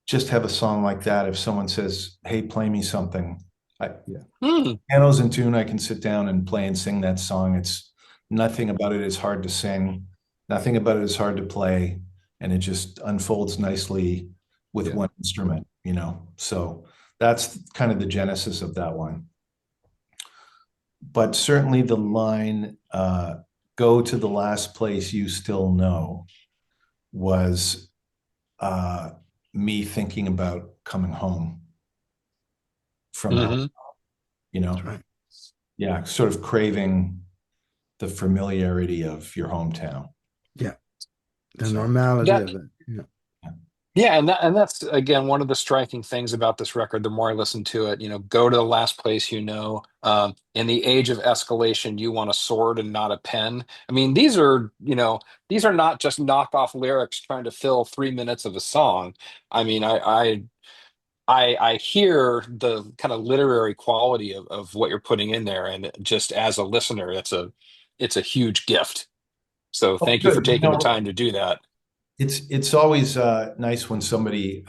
just have a song like that. If someone says, "Hey, play me something," Yeah. piano's in tune, I can sit down and play and sing that song. It's nothing about it is hard to sing, nothing about it is hard to play, and it just unfolds nicely with Yeah. one instrument, you know. So that's kind of the genesis of that one. But certainly the line, "Go to the last place you still know," was uh, me thinking about coming home from that, Hmm. you That's know, right. yeah, sort of craving the familiarity of your hometown. Yeah. The So, normality That of it. Yeah. Yeah, and that's again one of the striking things about this record. The more I listen to it, go to the last place you know. In the age of escalation, you want a sword and not a pen. I mean, these are not just knockoff lyrics trying to fill 3 minutes of a song. I mean, I hear the kind of literary quality of what you're putting in there, and just as a listener, it's a huge gift. So oh, thank you for good. You taking the know, time to do that. it's always nice when somebody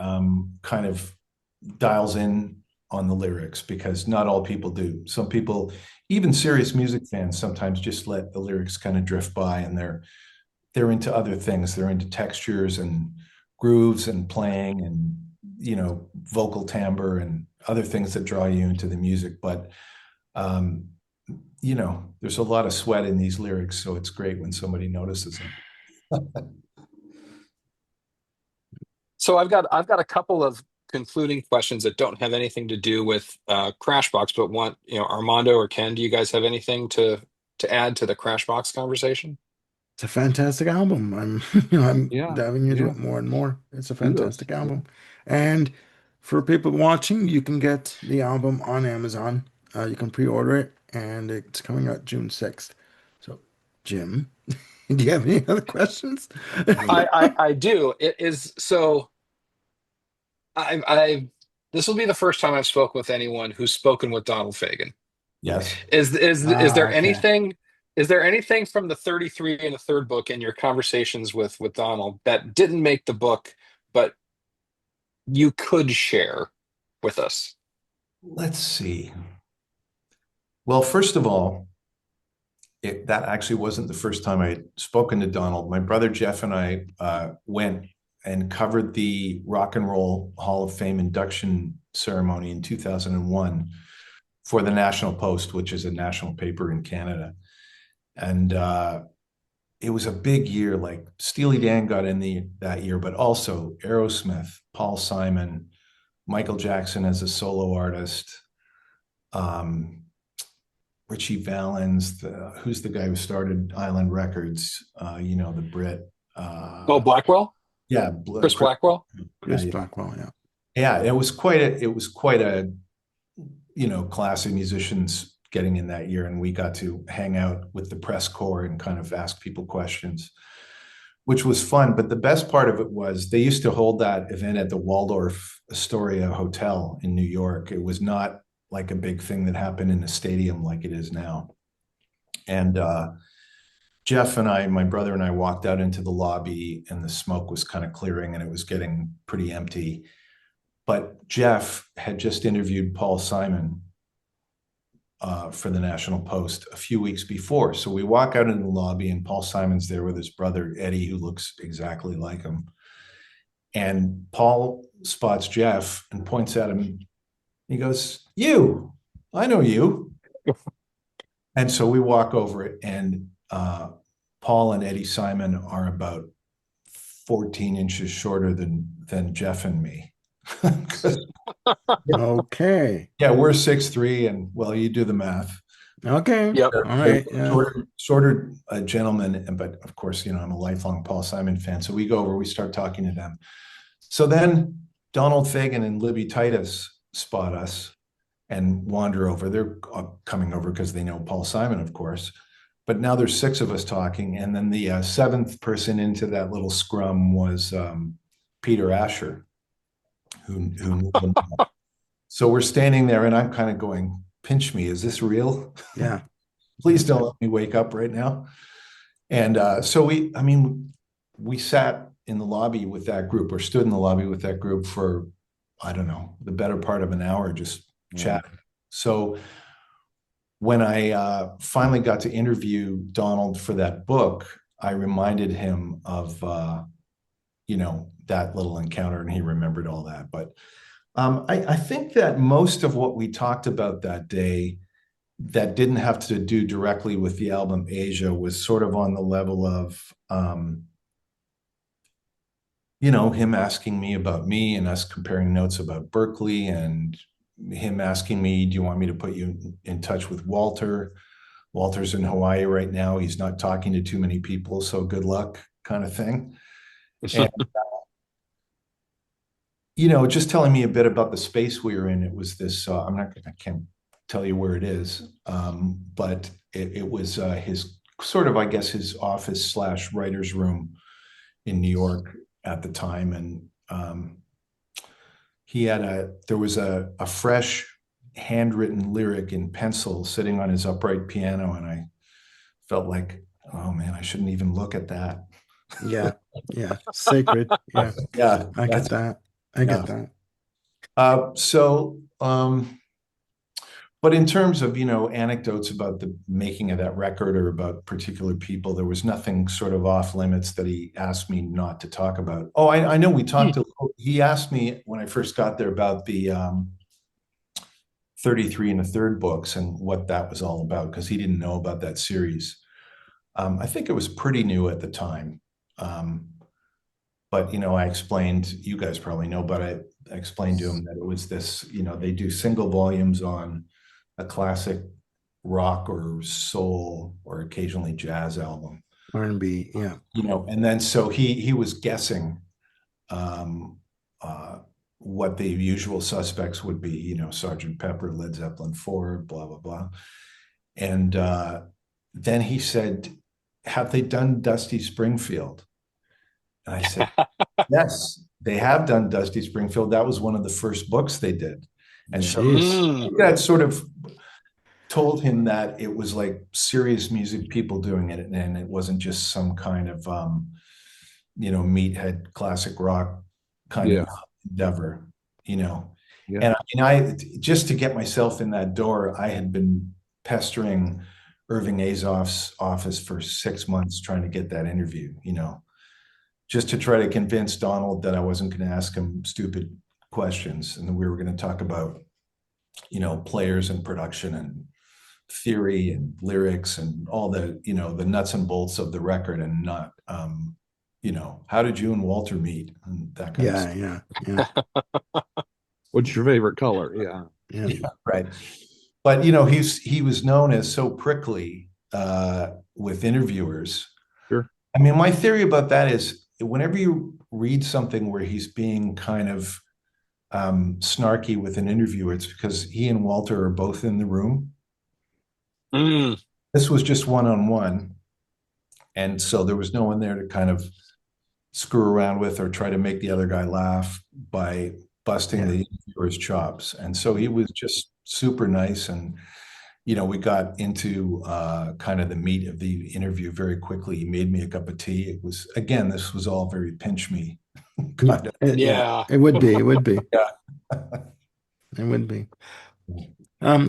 kind of dials in on the lyrics because not all people do. Some people, even serious music fans, sometimes just let the lyrics kind of drift by, and they're into other things. They're into textures and grooves and playing and vocal timbre and other things that draw you into the music. But um, there's a lot of sweat in these lyrics, so it's great when somebody notices them. So I've got a couple of concluding questions that don't have anything to do with Crashbox, but want Armando or Ken, do you guys have anything to add to the Crashbox conversation? It's a fantastic album. I'm, I'm Yeah. diving into Yeah. it more and more. It's a Kudos. fantastic album. And for people watching, you can get the album on Amazon. You can pre-order it, and it's coming out June 6th. So, Jim, do you have any other questions? I do. It is so I this will be the first time I've spoken with anyone who's spoken with Donald Fagen. Yes. Is there Okay. anything from the 33 and the third book in your conversations with Donald that didn't make the book, but you could share with us? Let's see. Well, first of all, that actually wasn't the first time I'd spoken to Donald. My brother Jeff and I went and covered the Rock and Roll Hall of Fame induction ceremony in 2001 for the National Post, which is a national paper in Canada. And it was a big year. Like Steely Dan got in that year, but also Aerosmith, Paul Simon, Michael Jackson as a solo artist, um, Richie Valens, who's the guy who started Island Records? The Brit. Oh, Blackwell? Yeah, Chris Blackwell? yeah, Chris Blackwell, yeah. yeah. It was quite a class of musicians getting in that year, and we got to hang out with the press corps and kind of ask people questions, which was fun. But the best part of it was they used to hold that event at the Waldorf Astoria Hotel in New York. It was not like a big thing that happened in a stadium like it is now. And Jeff and I, my brother and I, walked out into the lobby, and the smoke was kind of clearing, and it was getting pretty empty. But Jeff had just interviewed Paul Simon for the National Post a few weeks before. So we walk out in the lobby, and Paul Simon's there with his brother Eddie, who looks exactly like him. And Paul spots Jeff and points at him. He goes, "You, I know you." And so we walk over it, and Paul and Eddie Simon are about 14 inches shorter than Jeff and me. Okay. Yeah, we're 6'3", and well, you do the math. Okay. Yep. All They're right. Yeah. shorter gentlemen, but of course, I'm a lifelong Paul Simon fan. So we go over, we start talking to them. So then Donald Fagen and Libby Titus spot us and wander over. They're coming over because they know Paul Simon, of course. But now there's six of us talking, and then the seventh person into that little scrum was Peter Asher, who knew them. So we're standing there, and I'm kind of going, "Pinch me, is this real? Yeah. Please don't let me wake up right now." And so we sat in the lobby with that group, or stood in the lobby with that group for, I don't know, the better part of an hour, just chatting. So when I finally got to interview Donald for that book, I reminded him of, that little encounter, and he remembered all that. But I think that most of what we talked about that day that didn't have to do directly with the album Asia was sort of on the level of, him asking me about me and us comparing notes about Berkeley, and him asking me, do you want me to put you in touch with Walter? Walter's in Hawaii right now. He's not talking to too many people, so good luck, kind of thing. And, just telling me a bit about the space we were in. It was this, I can't tell you where it is, but it was his sort of, I guess, his office / writer's room in New York at the time. And there was a fresh handwritten lyric in pencil sitting on his upright piano. And I felt like, oh man, I shouldn't even look at that. Yeah. Sacred. Yeah. Yeah. I get that. I get that. But in terms of, anecdotes about the making of that record or about particular people, there was nothing sort of off limits that he asked me not to talk about. Oh, I know we talked, he asked me when I first got there about the 33 and a third books and what that was all about, because he didn't know about that series. I think it was pretty new at the time. But, I explained, you guys probably know, but I explained to him that it was this, they do single volumes on a classic rock or soul or occasionally jazz album. R&B, yeah. And then so he was guessing what the usual suspects would be, Sgt. Pepper, Led Zeppelin 4, blah, blah, blah. And then he said, have they done Dusty Springfield? And I said, yes, they have done Dusty Springfield. That was one of the first books they did. And so that sort of told him that it was like serious music people doing it, and it wasn't just some kind of, meathead classic rock kind of endeavor, Yeah. And I just to get myself in that door, I had been pestering Irving Azoff's office for 6 months trying to get that interview, just to try to convince Donald that I wasn't going to ask him stupid questions and that we were going to talk about, players and production and theory and lyrics and all the, the nuts and bolts of the record, and not, how did you and Walter meet and that kind of stuff. Yeah. What's your favorite color? Yeah, right. But, he was known as so prickly with interviewers. Sure. I mean, my theory about that is whenever you read something where he's being kind of snarky with an interviewer, it's because he and Walter are both in the room. This was just one-on-one. And so there was no one there to kind of screw around with or try to make the other guy laugh by busting the interviewer's chops. And so he was just super nice. And, we got into kind of the meat of the interview very quickly. He made me a cup of tea. It was, again, this was all very pinch me. Yeah. It would be. It would be. Yeah. It would be. I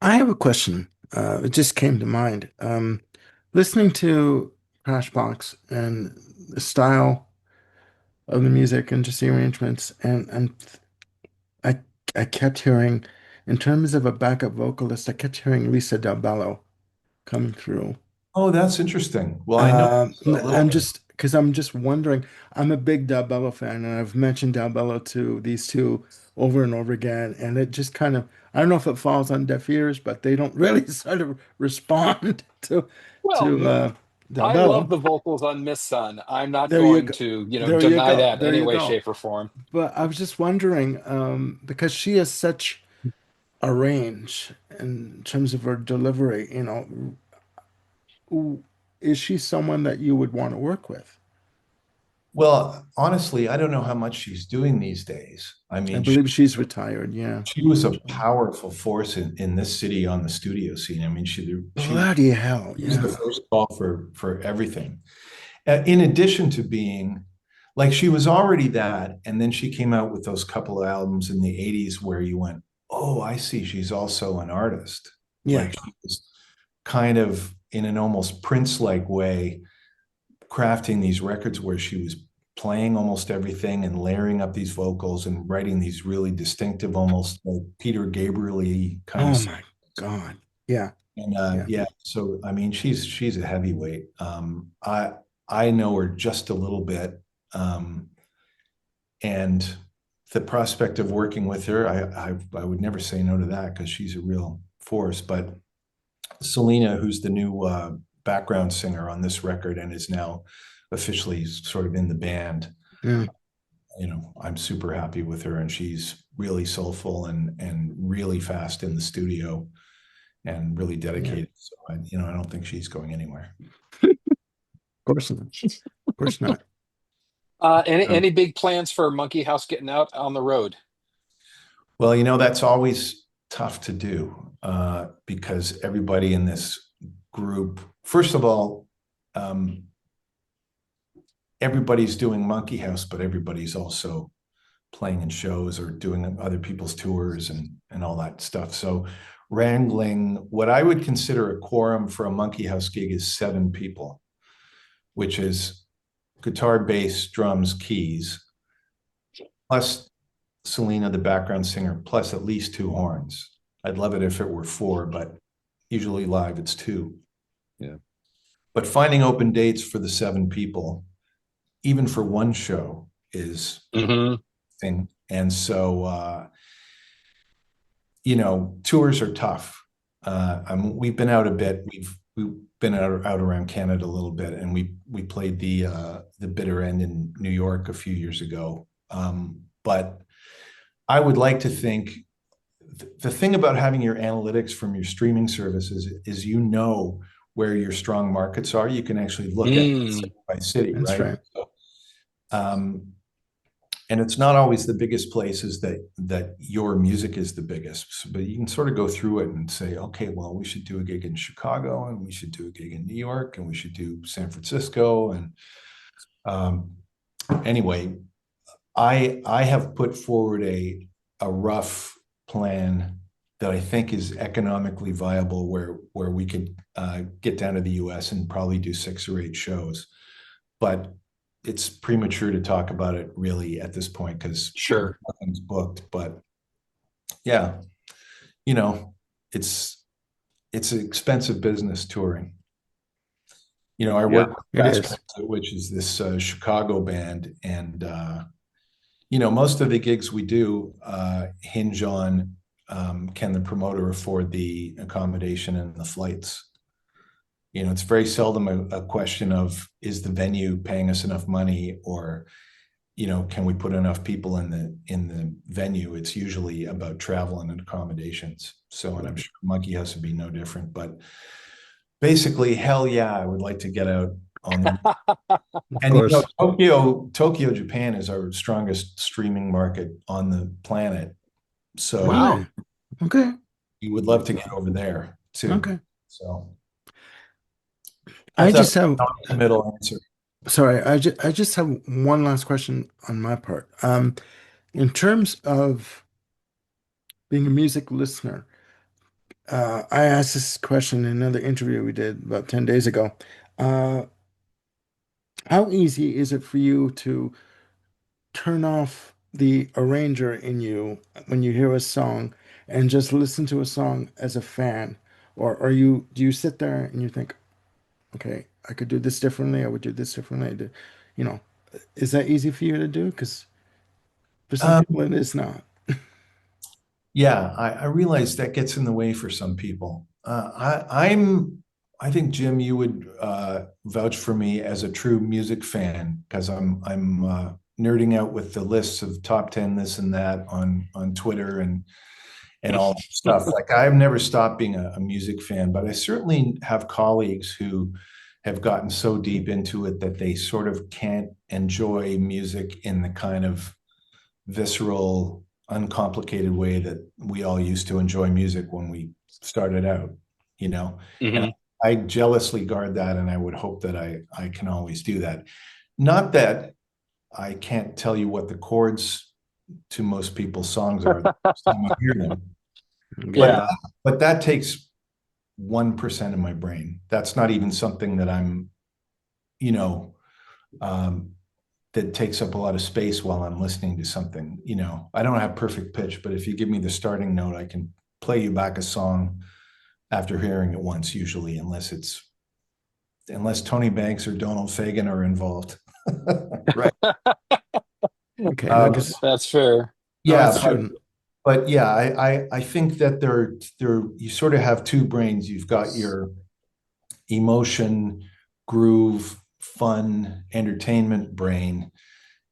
have a question. It just came to mind. Listening to Crashbox and the style of the music and just the arrangements, and I kept hearing, in terms of a backup vocalist, I kept hearing Lisa Del Bello coming through. Oh, that's interesting. Well, I know. I'm just wondering. I'm a big Del Bello fan, and I've mentioned Del Bello to these two over and over again, and it just kind of, I don't know if it falls on deaf ears, but they don't really sort of respond to Del I Bello. love the vocals on Miss Sun. I'm not There you going go. to, There you deny go. that in There any you way, go. shape, or form. But I was just wondering, because she has such a range in terms of her delivery, is she someone that you would want to work with? Well, honestly, I don't know how much she's doing these days. I I mean, believe she's retired. Yeah. she was a powerful force in this city on the studio scene. I mean, she Bloody hell. was the Yeah. first call for everything. In addition to being like she was already that, and then she came out with those couple of albums in the 80s where you went, oh, I see, she's also an artist. Yeah. Like she was kind of in an almost Prince-like way crafting these records where she was playing almost everything and layering up these vocals and writing these really distinctive, almost like Peter Gabriel-y kind Oh of. my God. Yeah. And Yeah. yeah, so I mean, she's a heavyweight. I know her just a little bit, and the prospect of working with her, I would never say no to that because she's a real force. But Selena, who's the new background singer on this record and is now officially sort of in the band, Yeah. I'm super happy with her, and she's really soulful and really fast in the studio and really dedicated. So I don't think she's going anywhere. Of course not. Of course not. Any big plans for Monkey House getting out on the road? Well, that's always tough to do because everybody in this group, first of all, everybody's doing Monkey House, but everybody's also playing in shows or doing other people's tours and all that stuff. So wrangling what I would consider a quorum for a Monkey House gig is 7 people, which is guitar, bass, drums, keys, plus Selena, the background singer, plus at least 2 horns. I'd love it if it were 4, but usually live it's 2. Yeah. But finding open dates for the 7 people, even for one show, is Mm-hmm. thing. And so, tours are tough. We've been out a bit. We've been out around Canada a little bit, and we played the bitter end in New York a few years ago. But I would like to think the thing about having your analytics from your streaming services is where your strong markets are. You can actually look at city by city, That's right. So, and it's not always the biggest places that your music is the biggest, but you can sort of go through it and say, okay, well, we should do a gig in Chicago, and we should do a gig in New York, and we should do San Francisco. And anyway, I have put forward a rough plan that I think is economically viable, where we could get down to the US and probably do 6 or 8 shows. But it's premature to talk about it really at this point because Sure, nothing's booked. But yeah, it's an expensive business touring. I work with it is. Crashbox, which is this Chicago band, and most of the gigs we do hinge on can the promoter afford the accommodation and the flights. It's very seldom a question of, is the venue paying us enough money, or can we put enough people in the venue? It's usually about travel and accommodations. So, and I'm sure Monkey House would be no different. But basically, hell yeah, I would like to get out on the. Of And course. Tokyo, Japan is our strongest streaming market on the planet. So Wow. Okay. we would love to get over there too. Okay. So I that's just have a middle answer. sorry, I just have one last question on my part. In terms of being a music listener, I asked this question in another interview we did about 10 days ago. Uh, how easy is it for you to turn off the arranger in you when you hear a song and just listen to a song as a fan? Or do you sit there and you think, okay, I could do this differently, I would do this differently. You know, is that easy for you to do? Because for some Um, people it is not. yeah, I realize that gets in the way for some people. I think Jim, you would vouch for me as a true music fan because I'm nerding out with the lists of top 10 this and that on Twitter and all that stuff. Like I've never stopped being a music fan, but I certainly have colleagues who have gotten so deep into it that they sort of can't enjoy music in the kind of visceral, uncomplicated way that we all used to enjoy music when we started out, And Mhm. I jealously guard that, and I would hope that I can always do that. Not that I can't tell you what the chords to most people's songs are the first time I hear them. But Yeah. but that takes 1% of my brain. That's not even something that I'm, you know, um, that takes up a lot of space while I'm listening to something. I don't have perfect pitch, but if you give me the starting note, I can play you back a song after hearing it once, usually, unless Tony Banks or Donald Fagen are involved. Right. Okay. No, Um, because That's fair. yeah, that's true. but yeah, I think that there you sort of have two brains. You've got your emotion, groove, fun, entertainment brain,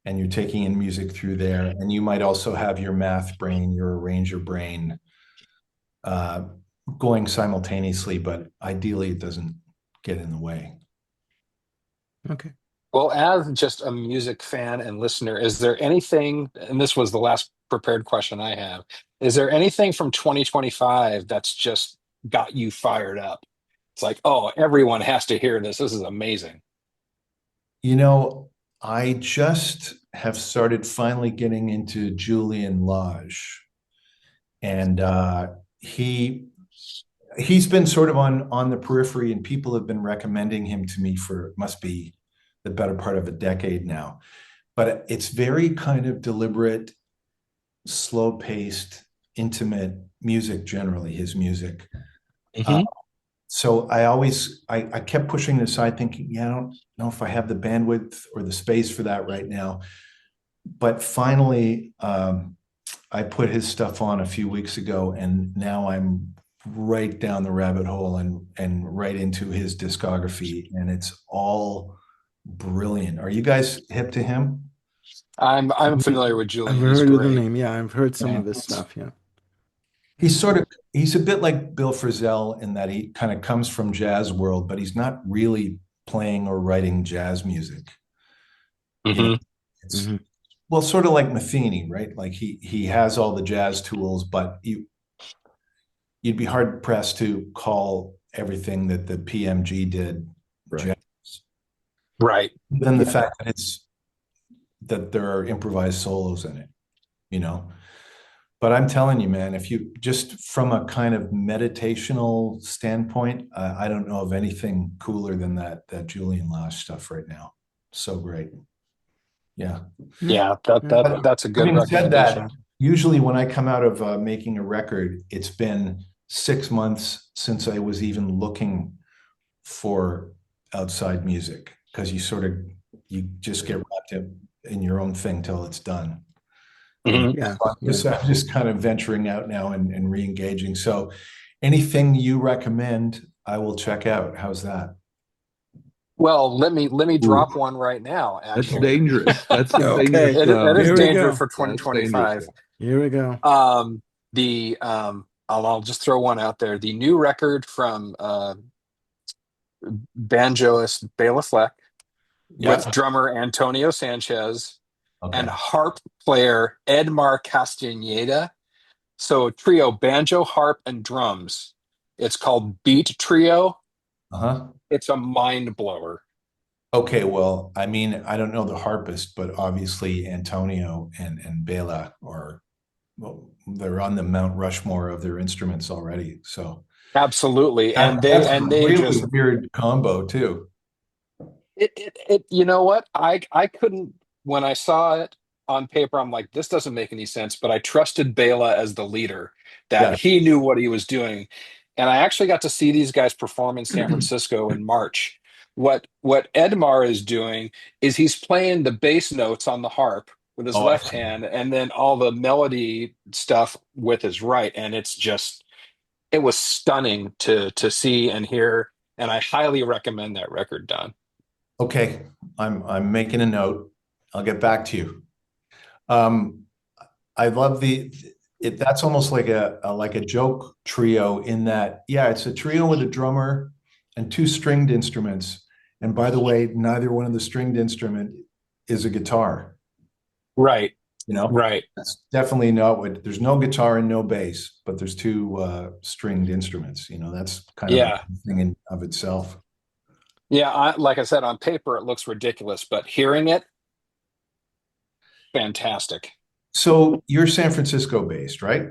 and you're taking in music through there. And you might also have your math brain, your arranger brain, uh, going simultaneously, but ideally it doesn't get in the way. Okay. Well, as just a music fan and listener, is there anything, and this was the last prepared question I have, is there anything from 2025 that's just got you fired up? It's like, oh, everyone has to hear this. This is amazing. You know, I just have started finally getting into Julian Lage, and he he's been sort of on the periphery, and people have been recommending him to me for must be the better part of a decade now. But it's very kind of deliberate, slow paced, intimate music. Generally, his music. Uh, Hmm. so I kept pushing this aside, thinking, yeah, I don't know if I have the bandwidth or the space for that right now. But finally, I put his stuff on a few weeks ago, and now I'm right down the rabbit hole and right into his discography, and it's all brilliant. Are you guys hip to him? I'm familiar with I've Julian. He's heard of the great. name. Yeah, I've heard some Yeah. of this stuff. Yeah. He's a bit like Bill Frisell in that he kind of comes from jazz world, but he's not really playing or writing jazz music. You know, Hmm. it's Hmm. well, sort of like Matheny, right? Like he has all the jazz tools, but you'd be hard pressed to call everything that the PMG did Right. jazz. Right. Then the Yeah. fact that there are improvised solos in it. But I'm telling you, man, if you just from a kind of meditational standpoint, I don't know of anything cooler than that Julian Lage stuff right now. So great. Yeah. Yeah. Yeah. That Yeah. that But that's a good having said that, recommendation. usually when I come out of making a record, it's been 6 months since I was even looking for outside music because you just get wrapped up in your own thing till it's done. Hmm. Yeah. So Yeah. I'm just kind of venturing out now and re-engaging. So anything you recommend, I will check out. How's that? Well, let me Ooh, drop one right now, that's actually. dangerous. That's dangerous. Okay. It is Here we danger go. for That's dangerous. 2025. Here we go. I'll just throw one out there. The new record from banjoist Bela Fleck Yeah. with drummer Antonio Sanchez and Okay. harp player Edmar Castañeda. So trio, banjo, harp, and drums. It's called Beat Trio. Uh-huh. It's a mind blower. Okay. Well, I mean, I don't know the harpist, but obviously Antonio and Bela are well, they're on the Mount Rushmore of their instruments already. So Absolutely. And they that's a and they really just weird combo too. you know what? I couldn't when I saw it on paper, I'm like, this doesn't make any sense, but I trusted Bela as the leader, that Yeah. he knew what he was doing. And I actually got to see these guys perform in San Francisco in March. What Edmar is doing is he's playing the bass notes on the harp with his Oh, I left see. hand and then all the melody stuff with his right. And it was stunning to see and hear. And I highly recommend that record, Don. Okay. I'm making a note. I'll get back to you. Um, I love that's almost like a joke trio in that, yeah, it's a trio with a drummer and two stringed instruments. And by the way, neither one of the stringed instrument is a guitar, Right, you know? right. That's definitely not what there's no guitar and no bass, but there's two stringed instruments. That's kind of a Yeah. thing in of itself. Yeah, like I said, on paper it looks ridiculous, but hearing it, fantastic. So you're San Francisco based, right?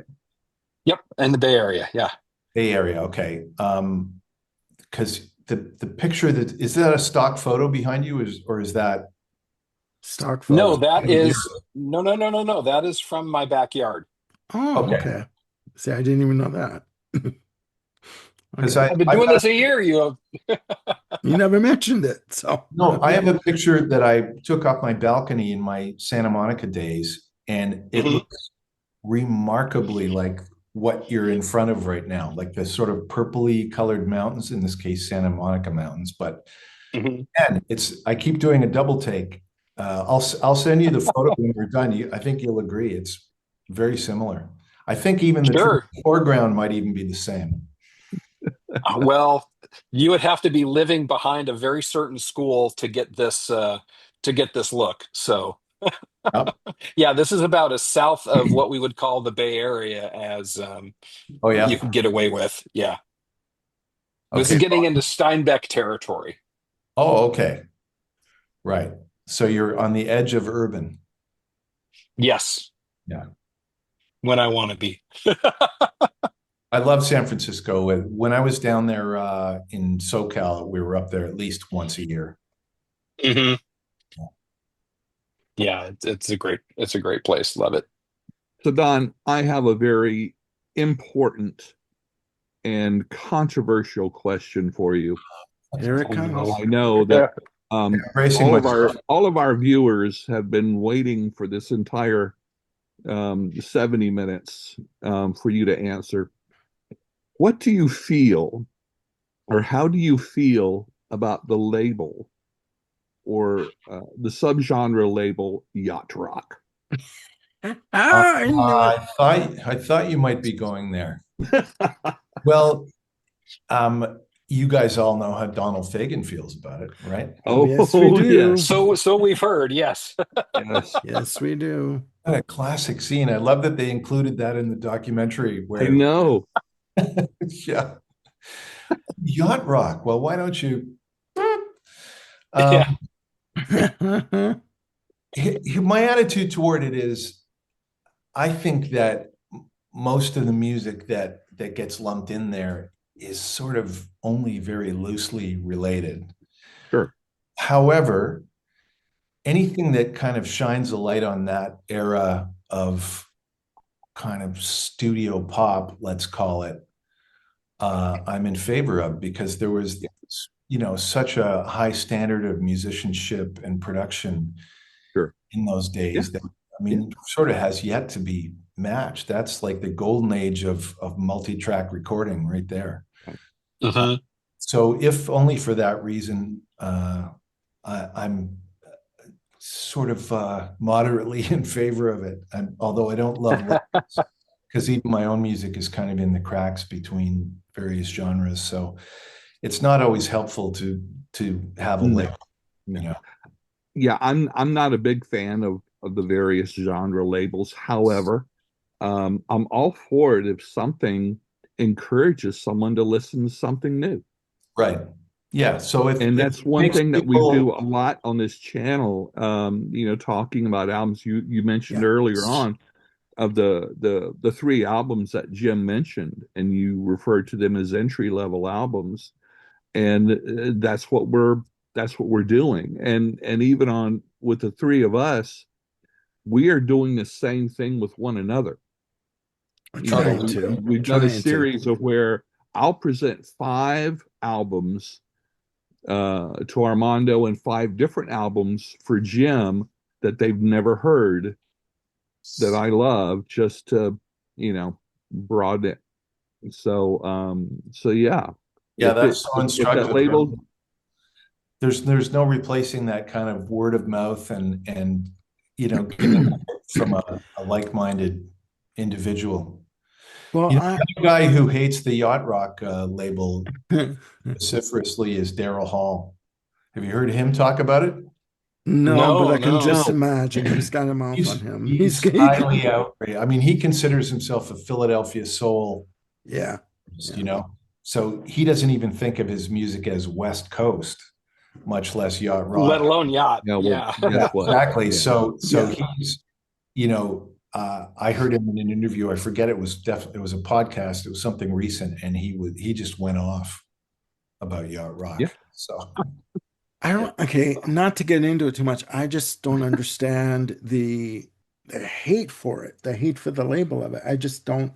Yep, in the Bay Area. Yeah. Bay Area, okay. Because the picture is that a stock photo behind you, or is that Stock No, photo. that here? is no. That is from my backyard. Oh, Okay. okay. See, I didn't even know that. Because Okay. I've been I've doing got this a year. You have. You never mentioned it. So, no, I have a picture that I took off my balcony in my Santa Monica days, and it Mhm, looks remarkably like what you're in front of right now, like the sort of purpley colored mountains, in this case, Santa Monica Mountains. But mhm. and I keep doing a double take. I'll send you the photo when we're done. I think you'll agree it's very similar. I think even the tree Sure. foreground might even be the same. Well, you would have to be living behind a very certain school to get this look. So, Yep. yeah, this is about as south of what we would call the Bay Area as Oh you yeah. can get away with. Yeah, this is Okay. getting into Steinbeck territory. Oh, okay. Right. So you're on the edge of urban. Yes, Yeah. when I want to be. I love San Francisco. When I was down there in SoCal, we were up there at least once a year. Hmm. Yeah, it's a great place. Love it. So, Don, I have a very important and controversial question for you. here it Oh no. I know Yeah. that Bracing myself. all of our viewers have been waiting for this entire 70 minutes for you to answer. What do you feel, or how do you feel about the label or the subgenre label yacht rock? I knew it. I thought you might be going there. Well, you guys all know how Donald Fagen feels about it, right? Oh, Yes, we do. yes, So we've heard. Yes. yes. Yes, we do. What a classic scene. I love that they included that in the documentary I where, know. yeah, yacht rock. Well, why don't you? Yeah. Um, my attitude toward it is, I think that most of the music that gets lumped in there is sort of only very loosely related. Sure. However, anything that kind of shines a light on that era of kind of studio pop, let's call it, I'm in favor of, because there was, such a high standard of musicianship and production Sure. in those Yeah. days that, I mean, sort of has yet to be matched. That's like the golden age of multi-track recording right there. Hmm. So if only for that reason, I'm sort of moderately in favor of it. Although I don't love lyrics, because even my own music is kind of in the cracks between various genres. So it's not always helpful to have a No, lick, no. you know. Yeah, I'm not a big fan of the various genre labels. However, I'm all for it if something encourages someone to listen to something new. Right. Yeah. So And if that's it one makes thing that we do people, a lot on this channel. Talking about albums. You mentioned Yeah. earlier on of the three albums that Jim mentioned, and you referred to them as entry level albums, and that's what we're doing. And even on with the three of us, we are doing the same thing with one another. We're You know, trying to. we've done a Trying to. series of where I'll present 5 albums to Armando and 5 different albums for Jim that they've never heard that I love, just to, broaden it. So yeah, yeah, if that's it so if that instructive. label, There's no replacing that kind of word of mouth and getting from a like-minded individual. Well, The other guy who hates the yacht rock label vociferously is Daryl Hall. Have you heard him talk about it? no, but No, I can no. just no. imagine he's got a mouth on He's him. he's highly outraged. I mean, he considers himself a Philadelphia soul, Yeah. you know. So he doesn't even think of his music as West Coast, much less yacht Let rock. alone yacht. Yeah, well, Yeah. guess Yeah, what? exactly. Yeah. So Yeah. I heard him in an interview. I forget, it was a podcast. It was something recent, and he just went off about yacht Yeah. rock. So I don't, okay, not to get into it too much. I just don't understand the hate for it, the hate for the label of it. I just don't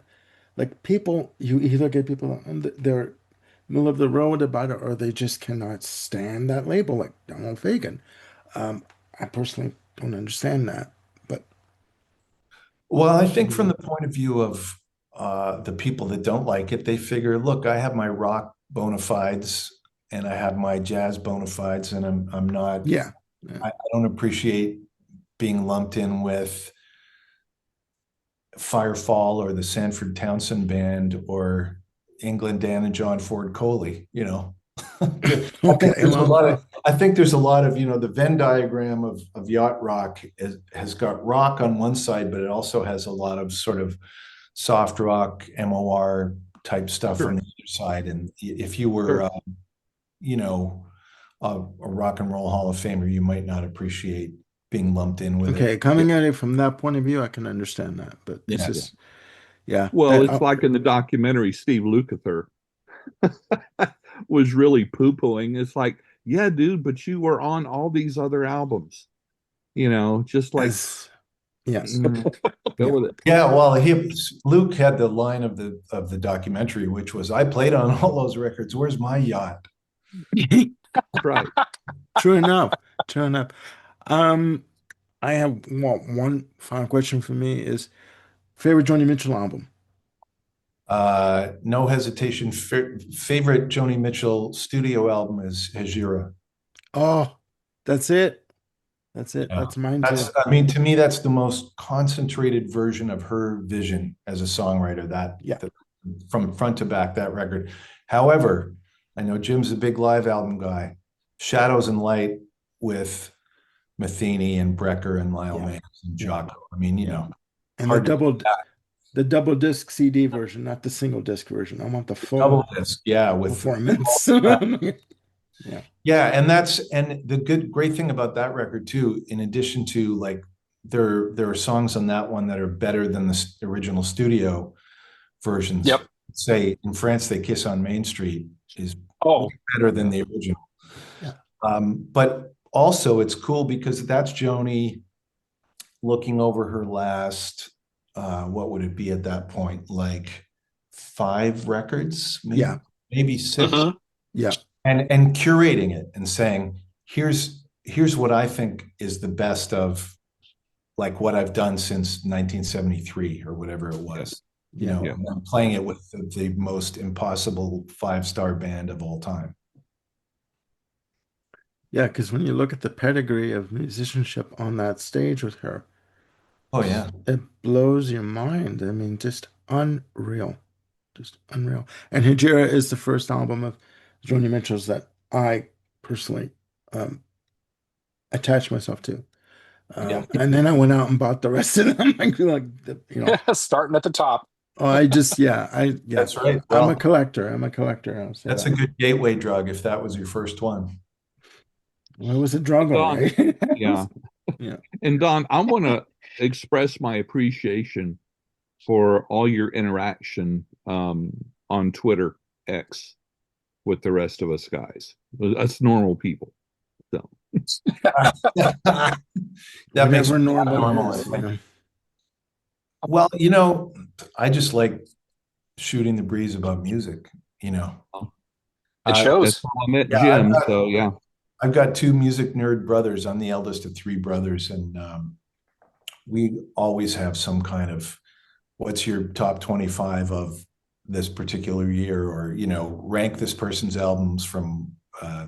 like people. You either get people and they're middle of the road about it, or they just cannot stand that label, like Donald Fagen. I personally don't understand that, but well, I think from the point of view of the people that don't like it, they figure, look, I have my rock bona fides and I have my jazz bona fides, and I'm not. yeah, yeah. I don't appreciate being lumped in with Firefall or the Sanford Townsend Band or England Dan and John Ford Coley. Okay, well, I think there's a lot of, the Venn diagram of yacht rock has got rock on one side, but it also has a lot of sort of soft rock, MOR type stuff on Sure. the other side. And if you were, Sure. you know, a rock and roll Hall of Famer, you might not appreciate being lumped in with it. okay, coming at it from that point of view, I can understand that, but this Yes. is, yeah, Well, that, it's like in the documentary, Steve Lukather was really poo-pooing. It's like, yeah, dude, but you were on all these other albums, just like, as yes, go yeah. with it. Yeah, well, Luke had the line of the documentary, which was, "I played on all those records. Where's my yacht?" Right. True enough. True enough. Um, I have one final question for me is favorite Joni Mitchell album. No hesitation. Favorite Joni Mitchell studio album is Hejira. Oh, that's it. That's it. Yeah. That's mine too. I mean, to me, that's the most concentrated version of her vision as a songwriter, Yeah. from front to back, that record. However, I know Jim's a big live album guy. Shadows and Light with Matheny and Brecker and Lyle Yeah. Mans and Yeah. Jocko. I mean, Yeah. And hard to the double disc CD version, not the single disc version. I want the double full disc. Yeah, with performance. Yeah. yeah, and the great thing about that record too, in addition to like there are songs on that one that are better than the original studio versions. Yep. Say in France, They Kiss on Main Street is Oh, better than the original. Yeah. But also it's cool because that's Joni looking over her last, what would it be at that point? Like 5 records, Yeah. maybe 6. mhm. Yeah. And curating it and saying, here's what I think is the best of like what I've done since 1973 or whatever it was. Yeah. I'm playing it with the most impossible 5-star band of all time. Yeah. Because when you look at the pedigree of musicianship on that stage with her, Oh yeah. it blows your mind. I mean, just unreal. Just unreal. And Hijira is the first album of Joni Mitchell's that I personally um, attached myself to. Yeah. And then I went out and bought the rest of them. I feel like, Starting at the top. I just, yeah, That's right. I'm Well, a collector. I'm a collector. I'll say that's that. a good gateway drug if that was your first one. Well, it was a drug, all Don, right. yeah. Yeah. And Don, I want to express my appreciation for all your interaction on Twitter X with the rest of us guys, us normal people. So That makes Whatever me normal normal. is, you know. Well, I just like shooting the breeze about music, It Uh, shows. that's how I met Yeah, Jim. So yeah, I've got 2 music nerd brothers. I'm the eldest of 3 brothers, and we always have some kind of what's your top 25 of this particular year, or rank this person's albums from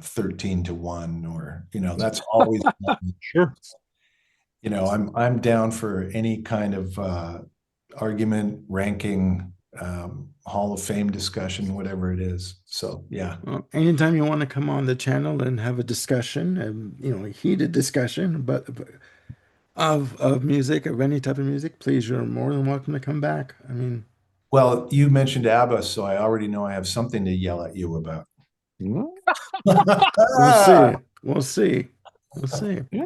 13 to 1, or that's always sure. I'm down for any kind of argument, ranking, Hall of Fame discussion, whatever it is. So yeah. Well, anytime you want to come on the channel and have a discussion, a heated discussion, but of music, of any type of music, please, you're more than welcome to come back. I mean, Well, you mentioned ABBA, so I already know I have something to yell at you about. Well, we'll see. We'll see. We'll see. yeah.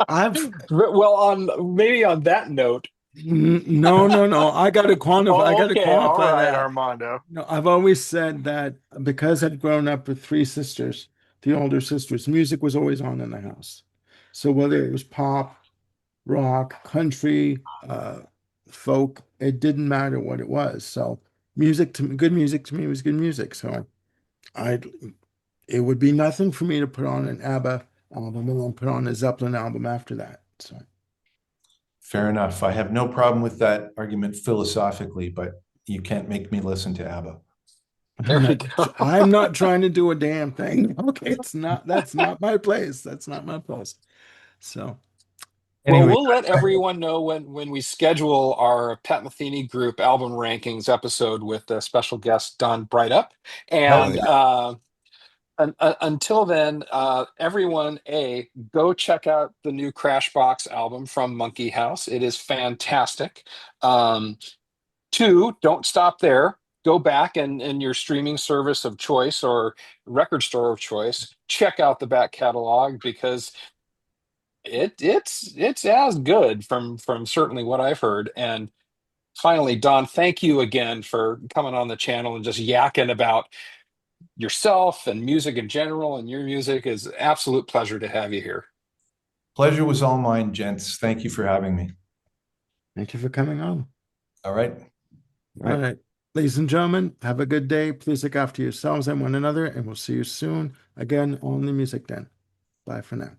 I've Well, on maybe on that note. no, no, no. I got to quantify. I Oh, got to okay, all qualify right, that. Armando. No, I've always said that because I'd grown up with three sisters, the older sisters, music was always on in the house. So whether it was pop, rock, country, folk, it didn't matter what it was. So music to me, good music to me was good music. So I, it would be nothing for me to put on an ABBA album and then put on a Zeppelin album after that. So Fair enough. I have no problem with that argument philosophically, but you can't make me listen to ABBA. There we go. I'm not trying to do a damn thing. Okay, that's not my place. That's not my place. So Well, Anyway, we'll let everyone know when we schedule our Pat Metheny Group album rankings episode with special guest Don Breithaupt. hell And yeah. until then, everyone, go check out the new Crashbox album from Monkey House. It is fantastic. Um, Two, don't stop there. Go back and in your streaming service of choice or record store of choice, check out the back catalog because it's as good from certainly what I've heard. And finally, Don, thank you again for coming on the channel and just yakking about yourself and music in general. And your music is an absolute pleasure to have you here. Pleasure was all mine, gents. Thank you for having me. thank you for coming on. All right. All right. Ladies and gentlemen, have a good day. Please look after yourselves and one another, and we'll see you soon again on the Music Den. Bye for now.